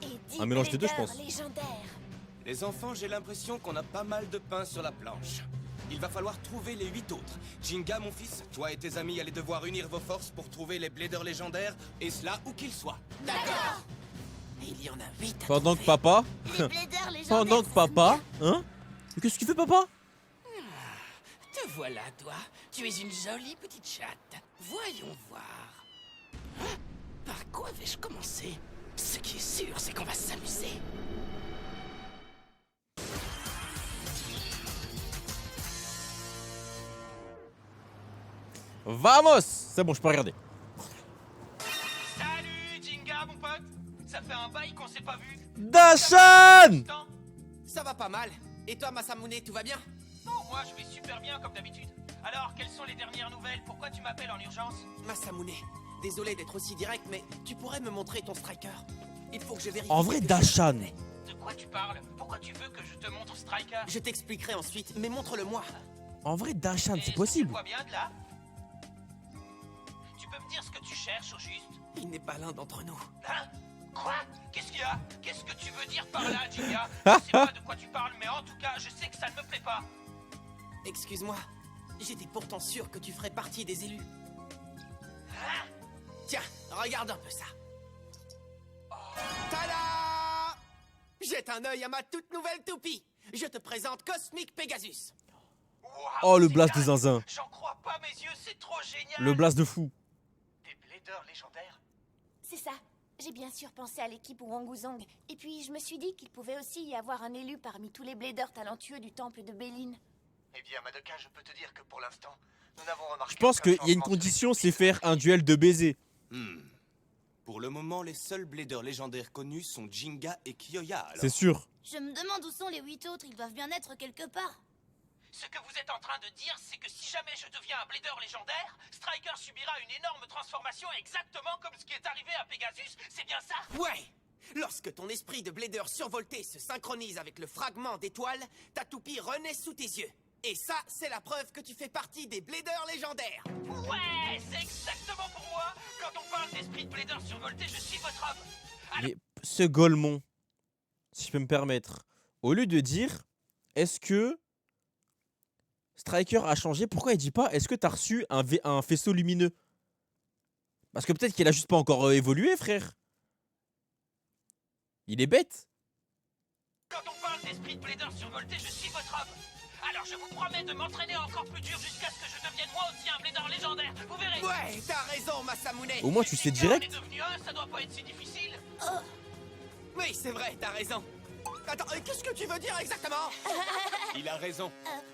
Et 10 Un mélange des deux, je plaideurs pense. légendaires. Les enfants, j'ai l'impression qu'on a pas mal de pain sur la planche. Il va falloir trouver les 8 autres. Jinga, mon fils, toi et tes amis allez devoir unir vos forces pour trouver les bladers légendaires, et cela où qu'ils soient. D'accord. Il y en a 8 à Pendant que trouver. papa... Les bladers légendaires. Pendant que ça papa... Hein? Mais qu'est-ce que tu fais, papa? Te voilà, toi. Tu es une jolie petite chatte. Voyons voir. Hein? Par quoi vais-je commencer? Ce qui est sûr, c'est qu'on va s'amuser. Vamos! C'est bon, je peux regarder. Salut, Jinga, mon pote. Ça fait un bail qu'on s'est pas vu. Dashan! Ça va pas mal. Et toi, Masamune, tout va bien? Bon, moi, je vais super bien, comme d'habitude. Alors, quelles sont les dernières nouvelles? Pourquoi tu m'appelles en urgence? Masamune, désolé d'être aussi direct, mais tu pourrais me montrer ton striker? Il faut que je vérifie. En vrai, quelque chose. Dashan. De quoi tu parles? Pourquoi tu veux que je te montre Striker? Je t'expliquerai ensuite, mais montre-le-moi. En vrai, Dashan, Et c'est tu possible. vois bien de là? Tu peux me dire ce que tu cherches au juste? Il n'est pas l'un d'entre nous. Hein? Quoi? Qu'est-ce qu'il y a? Qu'est-ce que tu veux dire par là, Jinga? Je sais pas de quoi tu parles, mais en tout cas, je sais que ça ne me plaît pas. Excuse-moi, j'étais pourtant sûr que tu ferais partie des élus. Hein? Tiens, regarde un peu ça. Tada! Jette un œil à ma toute nouvelle toupie. Je te présente Cosmic Pegasus. Waouh, Oh, le c'est blast de dingue. zinzin. J'en crois pas mes yeux, c'est trop génial. Le blast de fou. Des bladers légendaires. C'est ça. J'ai bien sûr pensé à l'équipe Wanguzong. Et puis, je me suis dit qu'il pouvait aussi y avoir un élu parmi tous les bladers talentueux du temple de Béline. Eh bien, Madoka, je peux te dire que pour l'instant, nous n'avons remarqué. Je pense aucun qu'il y a une changement condition, sur c'est les faire un duel de baiser. Pour le moment, les seuls bladers légendaires connus sont Jinga et Kyoya, alors. C'est sûr. Je me demande où sont les 8 autres, ils doivent bien être quelque part. Ce que vous êtes en train de dire, c'est que si jamais je deviens un blader légendaire, Striker subira une énorme transformation exactement comme ce qui est arrivé à Pegasus, c'est bien ça? Ouais! Lorsque ton esprit de blader survolté se synchronise avec le fragment d'étoile, ta toupie renaît sous tes yeux. Et ça, c'est la preuve que tu fais partie des bladers légendaires. Ouais, c'est exactement pour moi. Quand on parle d'esprit de blader survolté, je suis votre homme. Mais ce Golemon, si je peux me permettre, au lieu de dire est-ce que Striker a changé, pourquoi il dit pas est-ce que t'as reçu un faisceau lumineux? Parce que peut-être qu'il a juste pas encore évolué, frère. Il est bête. Quand on parle d'esprit de blader survolté, je suis votre homme. Alors je vous promets de m'entraîner encore plus dur jusqu'à ce que je devienne moi aussi un blader légendaire. Vous verrez. Ouais, t'as raison, Masamune. Au moins tu sais On est direct. devenu un, ça doit pas être si difficile. Oui, c'est vrai, t'as raison. Attends, qu'est-ce que tu veux dire exactement? Il a raison.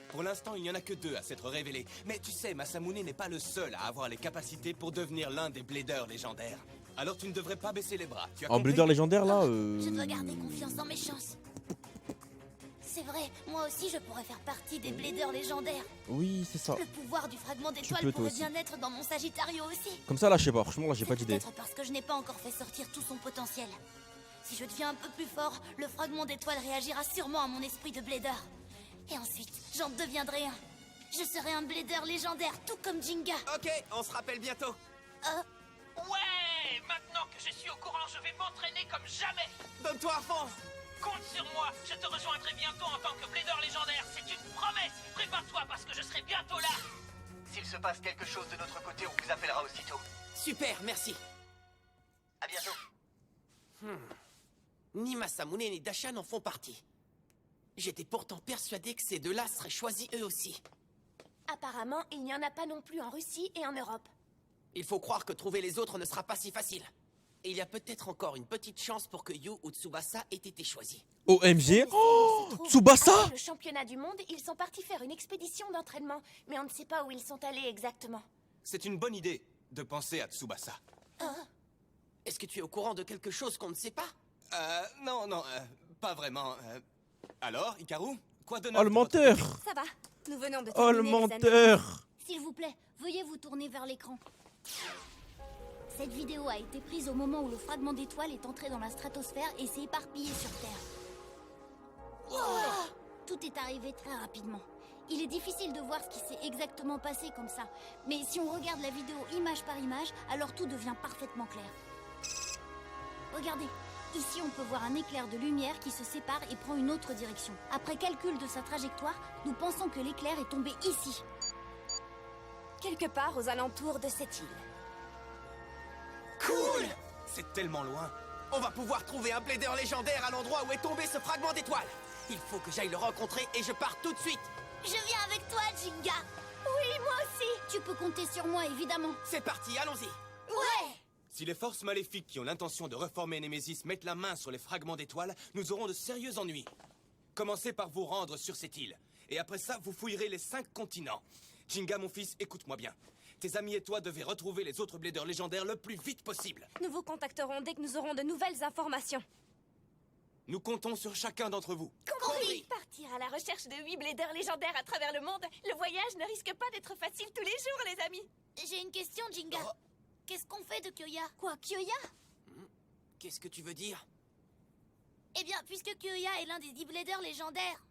Pour l'instant, il n'y en a que 2 à s'être révélés. Mais tu sais, Masamune n'est pas le seul à avoir les capacités pour devenir l'un des bladers légendaires. Alors tu ne devrais pas baisser les bras. Tu as En compris? Blader légendaire là, Je dois garder confiance en mes chances. C'est vrai, moi aussi je pourrais faire partie des Bladers légendaires. Oui, c'est ça. Le pouvoir du fragment d'étoile peux, toi pourrait aussi. bien être dans mon Sagittario aussi. Comme ça là, je sais pas. Franchement là, j'ai pas C'est d'idée. peut-être parce que je n'ai pas encore fait sortir tout son potentiel. Si je deviens un peu plus fort, le fragment d'étoile réagira sûrement à mon esprit de Blader. Et ensuite, j'en deviendrai un. Je serai un Blader légendaire, tout comme Jinga. Ok, on se rappelle bientôt. Ouais, maintenant que je suis au courant, je vais m'entraîner comme jamais. Donne-toi à fond. Compte sur moi, je te rejoindrai bientôt en tant que Blader légendaire. C'est une promesse. Prépare-toi parce que je serai bientôt là. S'il se passe quelque chose de notre côté, on vous appellera aussitôt. Super, merci. À bientôt. Ni Masamune ni Dasha n'en font partie. J'étais pourtant persuadé que ces deux-là seraient choisis eux aussi. Apparemment, il n'y en a pas non plus en Russie et en Europe. Il faut croire que trouver les autres ne sera pas si facile. Et il y a peut-être encore une petite chance pour que Yu ou Tsubasa aient été choisis. OMG. Oh, Après Tsubasa. le championnat du monde, ils sont partis faire une expédition d'entraînement, mais on ne sait pas où ils sont allés exactement. C'est une bonne idée de penser à Tsubasa. Est-ce que tu es au courant de quelque chose qu'on ne sait pas? Non, pas vraiment. Alors, Hikaru, quoi de neuf Oh le de votre menteur. côté? Ça va, nous venons de Oh le terminer les analyses. menteur. S'il vous plaît, veuillez vous tourner vers l'écran. Cette vidéo a été prise au moment où le fragment d'étoile est entré dans la stratosphère et s'est éparpillé sur Terre. Tout est arrivé très rapidement. Il est difficile de voir ce qui s'est exactement passé comme ça. Mais si on regarde la vidéo image par image, alors tout devient parfaitement clair. Regardez, ici on peut voir un éclair de lumière qui se sépare et prend une autre direction. Après calcul de sa trajectoire, nous pensons que l'éclair est tombé ici. Quelque part aux alentours de cette île. Cool! C'est tellement loin. On va pouvoir trouver un Blader légendaire à l'endroit où est tombé ce fragment d'étoile. Il faut que j'aille le rencontrer et je pars tout de suite. Je viens avec toi, Jinga. Oui, moi aussi. Tu peux compter sur moi, évidemment. C'est parti, allons-y. Ouais! Si les forces maléfiques qui ont l'intention de reformer Nemesis mettent la main sur les fragments d'étoiles, nous aurons de sérieux ennuis. Commencez par vous rendre sur cette île. Et après ça, vous fouillerez les 5 continents. Jinga, mon fils, écoute-moi bien. Tes amis et toi devez retrouver les autres Bladers légendaires le plus vite possible. Nous vous contacterons dès que nous aurons de nouvelles informations. Nous comptons sur chacun d'entre vous. Compris. Partir à la recherche de 8 Bladers légendaires à travers le monde, le voyage ne risque pas d'être facile tous les jours, les amis. J'ai une question, Jinga. Oh. Qu'est-ce qu'on fait de Kyoya? Quoi, Kyoya? Qu'est-ce que tu veux dire? Eh bien, puisque Kyoya est l'un des 10 Bladers légendaires,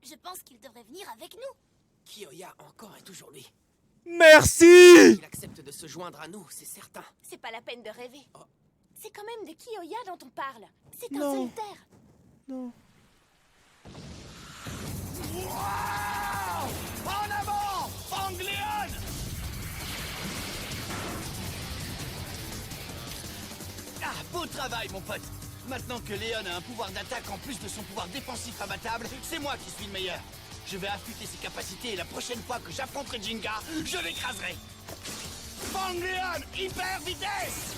je pense qu'il devrait venir avec nous. Kyoya encore et toujours lui. Merci. Il accepte de se joindre à nous, c'est certain. C'est pas la peine de rêver. Oh. C'est quand même de Kyoya dont on parle. C'est un Non. solitaire. Non. En avant, Fangléon! Ah, beau travail, mon pote. Maintenant que Léon a un pouvoir d'attaque en plus de son pouvoir défensif imbattable, c'est moi qui suis le meilleur. Je vais affûter ses capacités et la prochaine fois que j'affronterai Jinga, je l'écraserai. Fangléon, hyper vitesse!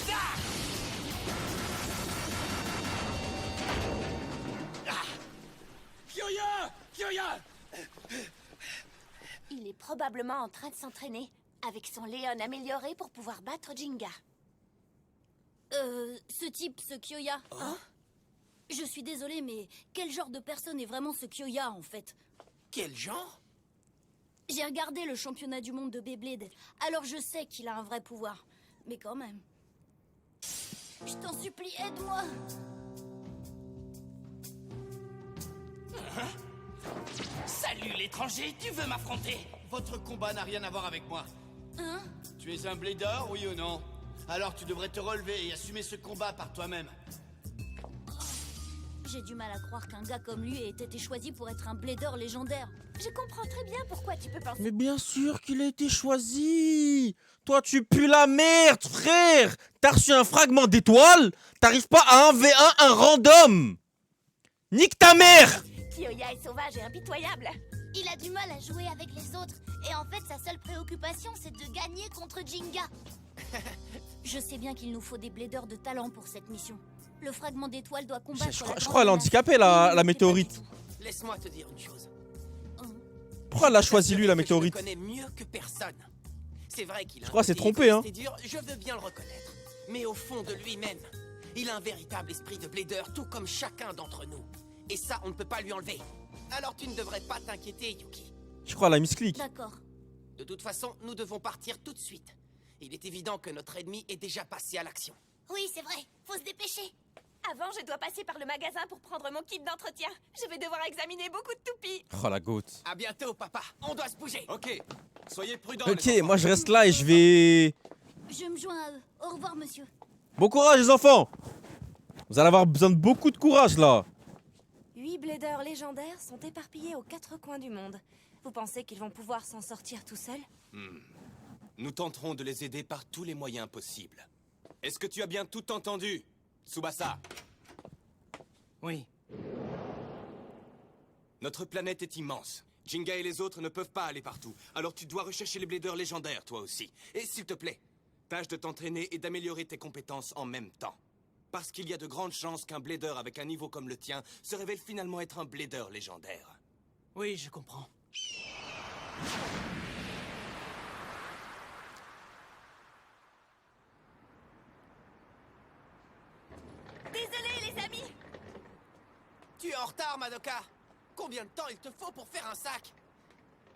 Kyoya! Kyoya! Il est probablement en train de s'entraîner avec son Léon amélioré pour pouvoir battre Jinga. Ce type, ce Kyoya. Hein? Je suis désolée, mais quel genre de personne est vraiment ce Kyoya, en fait? Quel genre? J'ai regardé le championnat du monde de Beyblade, alors je sais qu'il a un vrai pouvoir. Mais quand même. Je t'en supplie, aide-moi! Salut l'étranger, tu veux m'affronter? Votre combat n'a rien à voir avec moi. Hein? Tu es un Blader, oui ou non? Alors tu devrais te relever et assumer ce combat par toi-même. J'ai du mal à croire qu'un gars comme lui ait été choisi pour être un Blader légendaire. Je comprends très bien pourquoi tu peux penser. Mais bien sûr qu'il a été choisi. Toi, tu pues la merde, frère. T'as reçu un fragment d'étoile. T'arrives pas à 1v1 un random. Nique ta mère. Kyoya est sauvage et impitoyable. Il a du mal à jouer avec les autres. Et en fait, sa seule préoccupation, c'est de gagner contre Jinga. Je sais bien qu'il nous faut des Bladers de talent pour cette mission. Le fragment d'étoile doit combattre. Je crois elle a handicapé la météorite. Laisse-moi te dire une chose. Pourquoi elle a choisi lui la météorite? Je le connais mieux que personne. C'est vrai qu'il a Je crois un c'est côté trompé, hein. égoïste et dur, je veux bien le reconnaître. Mais au fond de lui-même, il a un véritable esprit de blader, tout comme chacun d'entre nous. Et ça, on ne peut pas lui enlever. Alors tu ne devrais pas t'inquiéter, Yuki. Je crois la misclick. D'accord. De toute façon, nous devons partir tout de suite. Il est évident que notre ennemi est déjà passé à l'action. Oui, c'est vrai. Faut se dépêcher. Avant, je dois passer par le magasin pour prendre mon kit d'entretien. Je vais devoir examiner beaucoup de toupies. Oh la goat. À bientôt, papa. On doit se bouger. Ok, soyez prudents. Ok, les enfants. moi je reste là et je vais... Je me joins à eux. Au revoir, monsieur. Bon courage les enfants. Vous allez avoir besoin de beaucoup de courage là. 8 bladers légendaires sont éparpillés aux 4 coins du monde. Vous pensez qu'ils vont pouvoir s'en sortir tout seuls? Nous tenterons de les aider par tous les moyens possibles. Est-ce que tu as bien tout entendu, Tsubasa? Oui. Notre planète est immense. Jinga et les autres ne peuvent pas aller partout. Alors tu dois rechercher les bladers légendaires, toi aussi. Et s'il te plaît, tâche de t'entraîner et d'améliorer tes compétences en même temps. Parce qu'il y a de grandes chances qu'un blader avec un niveau comme le tien se révèle finalement être un blader légendaire. Oui, je comprends. Désolé, les amis. Tu es en retard, Madoka. Combien de temps il te faut pour faire un sac?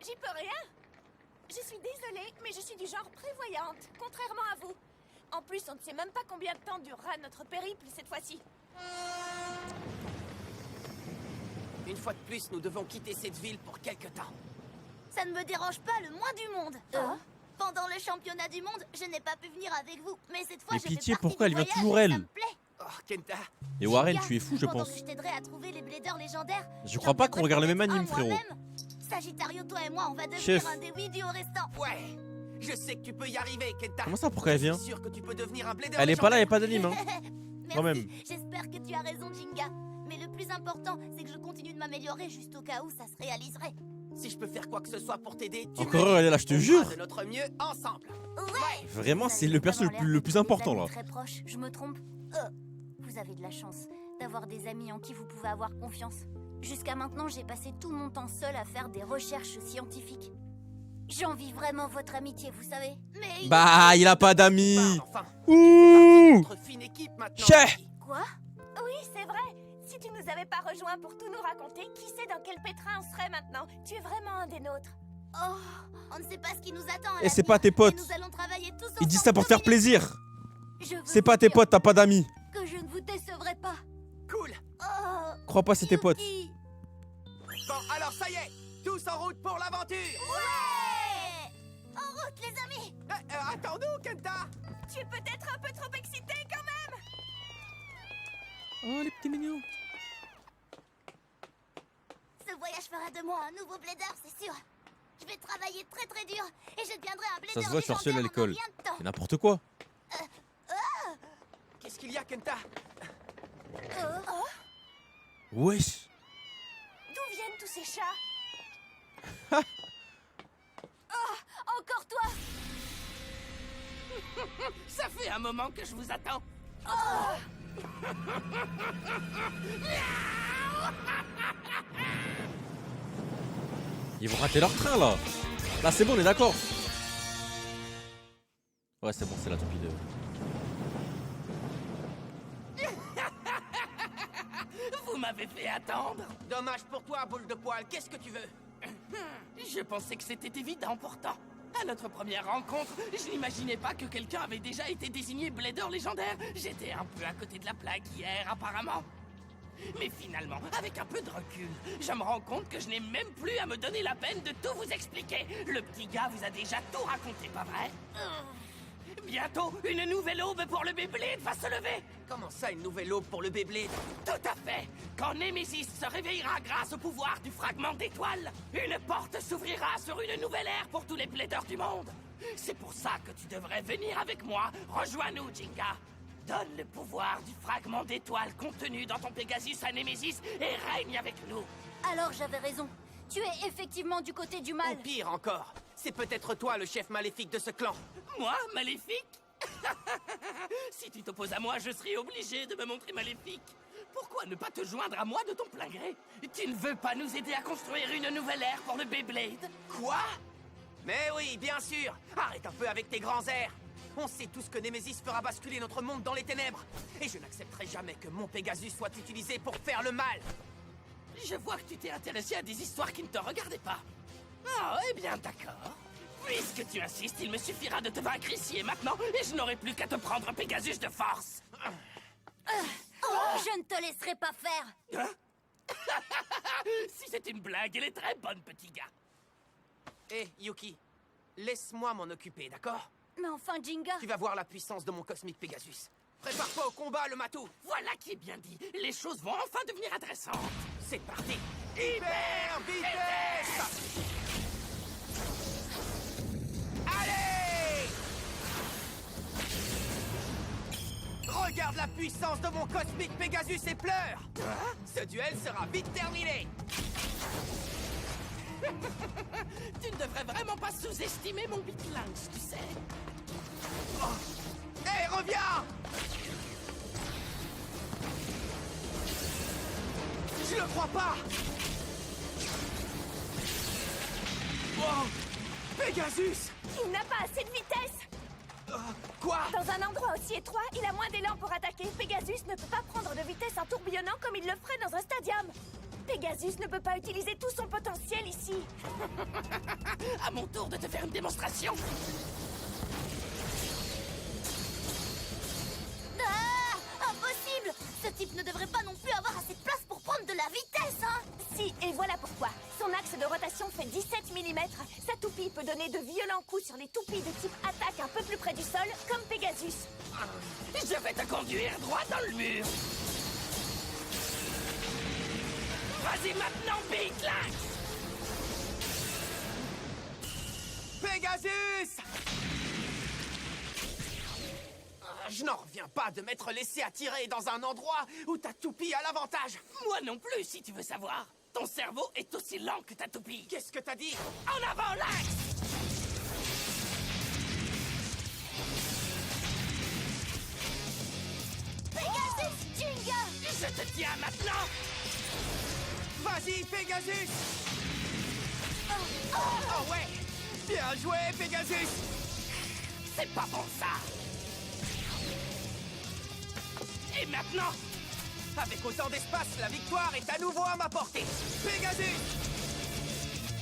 J'y peux rien. Je suis désolée, mais je suis du genre prévoyante, contrairement à vous. En plus, on ne sait même pas combien de temps durera notre périple cette fois-ci. Une fois de plus, nous devons quitter cette ville pour quelque temps. Ça ne me dérange pas le moins du monde. Pendant le championnat du monde, je n'ai pas pu venir avec vous. Mais cette fois, Mais je pitié, fais partie pourquoi du elle vient voyage toujours et elle? Ça me plaît. Oh, Kenta. Et Warren, Jinga, tu es fou je pendant pense. que je t'aiderai à trouver les bladers légendaires. Je crois pas qu'on regarde le même anime frérot. Sagittario, toi et moi, on va devenir Chef. un des 8 duos restants. Ouais. Je sais que tu peux y arriver, Kenta. Comment ça, pourquoi elle vient? Je suis sûr que tu peux devenir un blader Elle est pas là, légendaire. y'a pas d'anime hein. Merci, Quand même. j'espère que tu as raison, Jinga. Mais le plus important, c'est que je continue de m'améliorer juste au cas où ça se réaliserait. Si je peux faire quoi que ce soit pour t'aider, tu Encore me elle dis. est là, je te On jure. fera de notre mieux ensemble. Ouais. Vraiment, Vous c'est avez le perso vraiment le l'air plus d'être important des là. amis Très proche, je me trompe. Vous avez de la chance d'avoir des amis en qui vous pouvez avoir confiance. Jusqu'à maintenant, j'ai passé tout mon temps seul à faire des recherches scientifiques. J'envie vraiment votre amitié, vous savez. Mais Bah, il a pas d'amis. Bah, enfin, Ouh. notre fine équipe maintenant. Chais. Yuki. quoi? Oui, c'est vrai. Si tu nous avais pas rejoints pour tout nous raconter, qui sait dans quel pétrin on serait maintenant? Tu es vraiment un des nôtres. Oh, on ne sait pas ce qui nous attend. à Et c'est l'avenir, pas tes potes. mais nous allons travailler tous Ils disent ensemble ça pour te faire comme une équipe. plaisir. Je veux C'est pas vous tes dire potes, t'as pas d'amis. Que je ne vous décevrai pas. Cool. Oh, Crois pas, c'est tes potes. Yuki. Bon, alors ça y est. Tous en route pour l'aventure. Ouais. En route, les amis. Attends-nous, Kenta. Tu es peut-être un peu trop excité quand même. Oh, les petits mignons. Ce voyage fera de moi un nouveau blader, c'est sûr. Je vais travailler très très dur et je deviendrai un blader Ça se voit, tu harcèles à légendaire en l'école. rien de temps. C'est n'importe quoi. Qu'est-ce qu'il y a, Kenta? Wesh. D'où viennent tous ces chats? Encore toi. Ça fait un moment que je vous attends. Ils vont rater leur train là. Là, c'est bon, on est d'accord. Ouais, c'est bon, c'est la torpille. Vous m'avez fait attendre. Dommage pour toi, boule de poil. Qu'est-ce que tu veux? Je pensais que c'était évident pourtant. À notre première rencontre, je n'imaginais pas que quelqu'un avait déjà été désigné blader légendaire. J'étais un peu à côté de la plaque hier, apparemment. Mais finalement, avec un peu de recul, je me rends compte que je n'ai même plus à me donner la peine de tout vous expliquer. Le petit gars vous a déjà tout raconté, pas vrai? Bientôt, une nouvelle aube pour le Beyblade va se lever. Comment ça, une nouvelle aube pour le Beyblade? Tout à fait. Quand Nemesis se réveillera grâce au pouvoir du fragment d'étoile, une porte s'ouvrira sur une nouvelle ère pour tous les bladers du monde. C'est pour ça que tu devrais venir avec moi. Rejoins-nous, Jinga. Donne le pouvoir du fragment d'étoile contenu dans ton Pegasus à Nemesis et règne avec nous. Alors j'avais raison. Tu es effectivement du côté du Ou mal. pire encore, c'est peut-être toi le chef maléfique de ce clan. Moi, maléfique? Si tu t'opposes à moi, je serai obligé de me montrer maléfique. Pourquoi ne pas te joindre à moi de ton plein gré? Tu ne veux pas nous aider à construire une nouvelle ère pour le Beyblade? Quoi? Mais oui, bien sûr. Arrête un peu avec tes grands airs. On sait tous que Nemesis fera basculer notre monde dans les ténèbres. Et je n'accepterai jamais que mon Pegasus soit utilisé pour faire le mal. Je vois que tu t'es intéressé à des histoires qui ne te regardaient pas. Ah, eh bien, d'accord. Puisque tu insistes, il me suffira de te vaincre ici et maintenant, et je n'aurai plus qu'à te prendre Pegasus de force. Je ne te laisserai pas faire. Hein? Si c'est une blague, elle est très bonne, petit gars. Hé, Yuki, laisse-moi m'en occuper, d'accord? Mais enfin, Jinga... Tu vas voir la puissance de mon cosmique Pegasus. Prépare-toi au combat, le matou. Voilà qui est bien dit. Les choses vont enfin devenir intéressantes. C'est parti. Hyper vitesse! Allez! Regarde la puissance de mon cosmique Pegasus et pleure! Ce duel sera vite terminé! Tu ne devrais vraiment pas sous-estimer mon Beatlanx, tu sais. Hé, reviens! Je le crois pas! Oh! Pegasus! Il n'a pas assez de vitesse. Quoi? Dans un endroit aussi étroit, il a moins d'élan pour attaquer. Pegasus ne peut pas prendre de vitesse en tourbillonnant comme il le ferait dans un stadium. Pegasus ne peut pas utiliser tout son potentiel ici. À mon tour de te faire une démonstration. Ah! Impossible! Ce type ne devrait pas non plus avoir assez de place pour prendre de la vitesse, hein! Si, et voilà pourquoi. Son axe de rotation fait 17 mm. Sa toupie peut donner de violents coups sur les toupies de type attaque un peu plus près du sol, comme Pegasus. Je vais te conduire droit dans le mur. Vas-y maintenant, Beatlanx! Pegasus! Je n'en reviens pas de m'être laissé attirer dans un endroit où ta toupie a l'avantage. Moi non plus, si tu veux savoir. Ton cerveau est aussi lent que ta toupie. Qu'est-ce que t'as dit? En avant, l'axe! Pegasus, Jinga! Je te tiens maintenant! Vas-y, Pegasus! Oh ouais! Bien joué, Pegasus! C'est pas bon, ça! Et maintenant? Avec autant d'espace, la victoire est à nouveau à ma portée! Pegasus!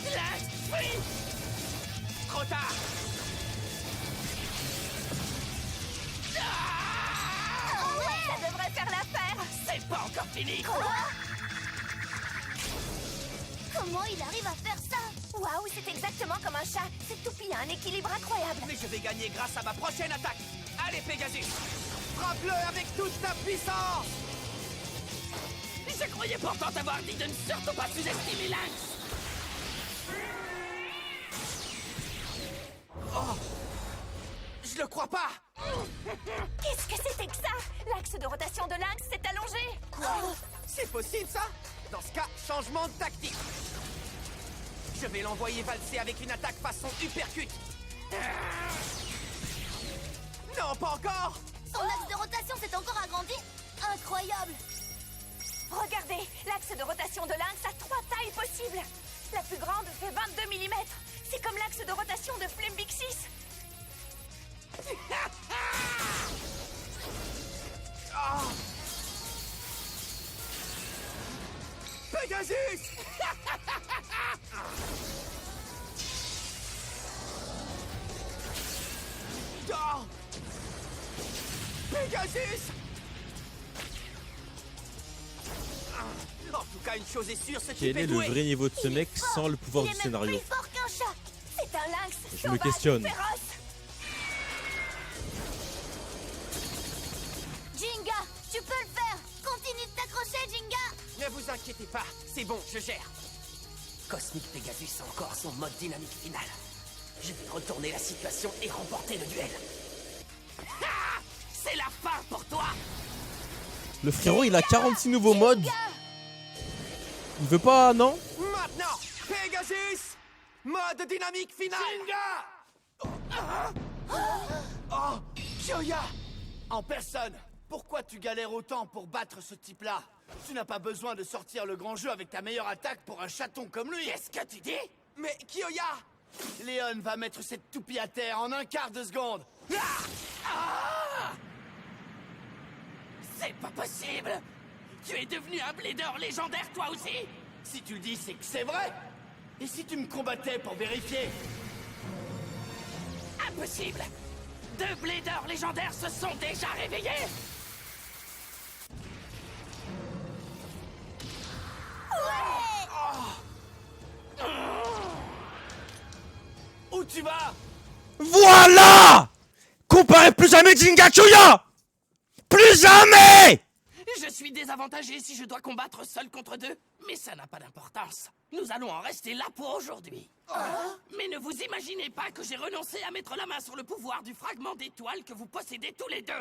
L'axe, sprint! Trop tard! Ça devrait faire l'affaire. C'est pas encore fini! Comment il arrive à faire ça? Waouh, c'est exactement comme un chat. Cette toupie a un équilibre incroyable. Mais je vais gagner grâce à ma prochaine attaque! Allez, Pegasus! Frappe-le avec toute ta puissance! Je croyais pourtant t'avoir dit de ne surtout pas sous-estimer Lynx! Oh! Je le crois pas! Qu'est-ce que c'était que ça? L'axe de rotation de Lynx s'est allongé. Quoi? C'est possible, ça? Dans ce cas, changement de tactique. Je vais l'envoyer valser avec une attaque façon uppercut. Non, pas encore! Son axe de rotation s'est encore agrandi? Incroyable! Regardez, l'axe de rotation de Lynx a 3 tailles possibles. La plus grande fait 22 mm. C'est comme l'axe de rotation de Flimbixis. Oh. Pegasus! Oh. Pegasus! En tout cas, une chose est sûre, ce Quel type est est le doué. vrai niveau de ce mec sans le pouvoir Il du est même scénario? plus fort qu'un chat! C'est un lynx Je me sauvage, questionne. féroce. Jinga, tu peux le faire! Continue de t'accrocher, Jinga! Ne vous inquiétez pas, c'est bon, je gère. Cosmic Pegasus a encore son mode dynamique final. Je vais retourner la situation et remporter le duel. Ah! C'est la fin pour toi! Le frérot, il a 46 nouveaux modes. Il veut pas, non? Maintenant, Pegasus! Mode dynamique final! Oh, Kyoya! En personne! Pourquoi tu galères autant pour battre ce type-là? Tu n'as pas besoin de sortir le grand jeu avec ta meilleure attaque pour un chaton comme lui! Qu'est-ce que tu dis? Mais Kyoya! Léon va mettre cette toupie à terre en un quart de seconde! Ah! C'est pas possible! Tu es devenu un blader légendaire, toi aussi? Si tu le dis, c'est que c'est vrai. Et si tu me combattais pour vérifier? Impossible! 2 bladers légendaires se sont déjà réveillés! Où tu vas? Voilà! Comparez plus jamais Jinga Kyoya! Plus jamais! Je suis désavantagé si je dois combattre seul contre 2, mais ça n'a pas d'importance. Nous allons en rester là pour aujourd'hui. Mais ne vous imaginez pas que j'ai renoncé à mettre la main sur le pouvoir du fragment d'étoile que vous possédez tous les 2.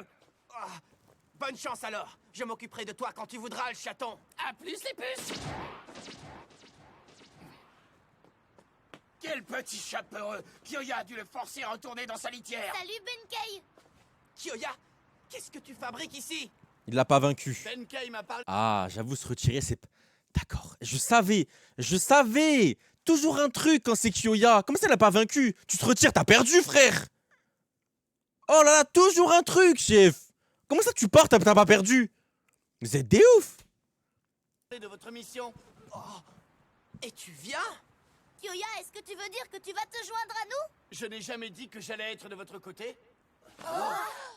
Bonne chance alors. Je m'occuperai de toi quand tu voudras, le chaton. À plus les puces! Quel petit chapeureux! Kyoya a dû le forcer à retourner dans sa litière. Salut Benkei. Kyoya, qu'est-ce que tu fabriques ici? Il l'a pas vaincu. Benkei m'a parlé. Ah, j'avoue, se retirer, c'est... D'accord, je savais. Toujours un truc quand c'est Kyoya. Comment ça, elle l'a pas vaincu? Tu te retires, t'as perdu, frère. Oh là là, toujours un truc, chef. Comment ça, tu pars, t'as pas perdu? Vous êtes des ouf. De votre mission. Et tu viens? Kyoya, est-ce que tu veux dire que tu vas te joindre à nous? Je n'ai jamais dit que j'allais être de votre côté.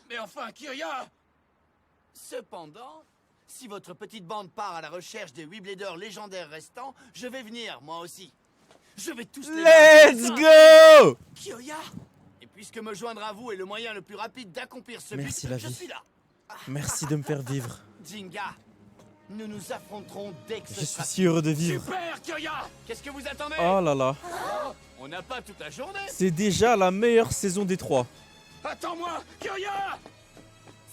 Mais enfin, Kyoya! Cependant, si votre petite bande part à la recherche des 8 bladers légendaires restants, je vais venir, moi aussi. Je vais tous les Let's go! Kyoya! Et puisque me joindre à vous est le moyen le plus rapide d'accomplir ce Merci, but, la je vie. suis là. Merci de me faire vivre. Jinga, nous nous affronterons dès que ce Je sera... suis si heureux de vivre. Super, Kyoya! Qu'est-ce que vous attendez? Oh là là. On n'a pas toute la journée. C'est déjà la meilleure saison des 3. Attends-moi, Kyoya!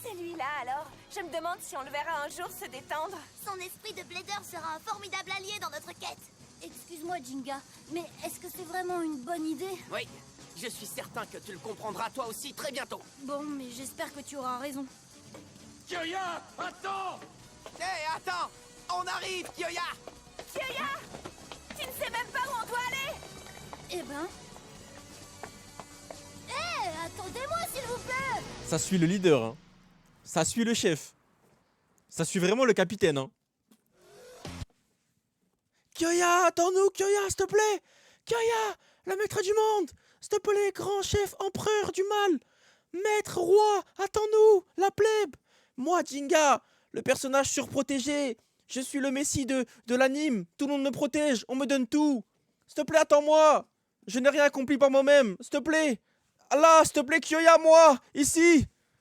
C'est lui-là alors. Je me demande si on le verra un jour se détendre. Son esprit de blader sera un formidable allié dans notre quête. Excuse-moi Jinga, mais est-ce que c'est vraiment une bonne idée? Oui, je suis certain que tu le comprendras toi aussi très bientôt. Bon, mais j'espère que tu auras raison. Kyoya, attends! Hé, attends! On arrive, Kyoya! Kyoya! Tu ne sais même pas où on doit aller! Eh ben... attendez-moi s'il vous plaît! Ça suit le leader, hein. Ça suit le chef. Ça suit vraiment le capitaine, hein. Kyoya, attends-nous, Kyoya, s'il te plaît. Kyoya, le maître du monde. S'il te plaît, grand chef, empereur du mal. Maître, roi, attends-nous, la plèbe. Moi, Jinga, le personnage surprotégé. Je suis le messie de l'anime. Tout le monde me protège, on me donne tout. S'il te plaît, attends-moi. Je n'ai rien accompli par moi-même, s'il te plaît. Allah, s'il te plaît, Kyoya, moi, ici.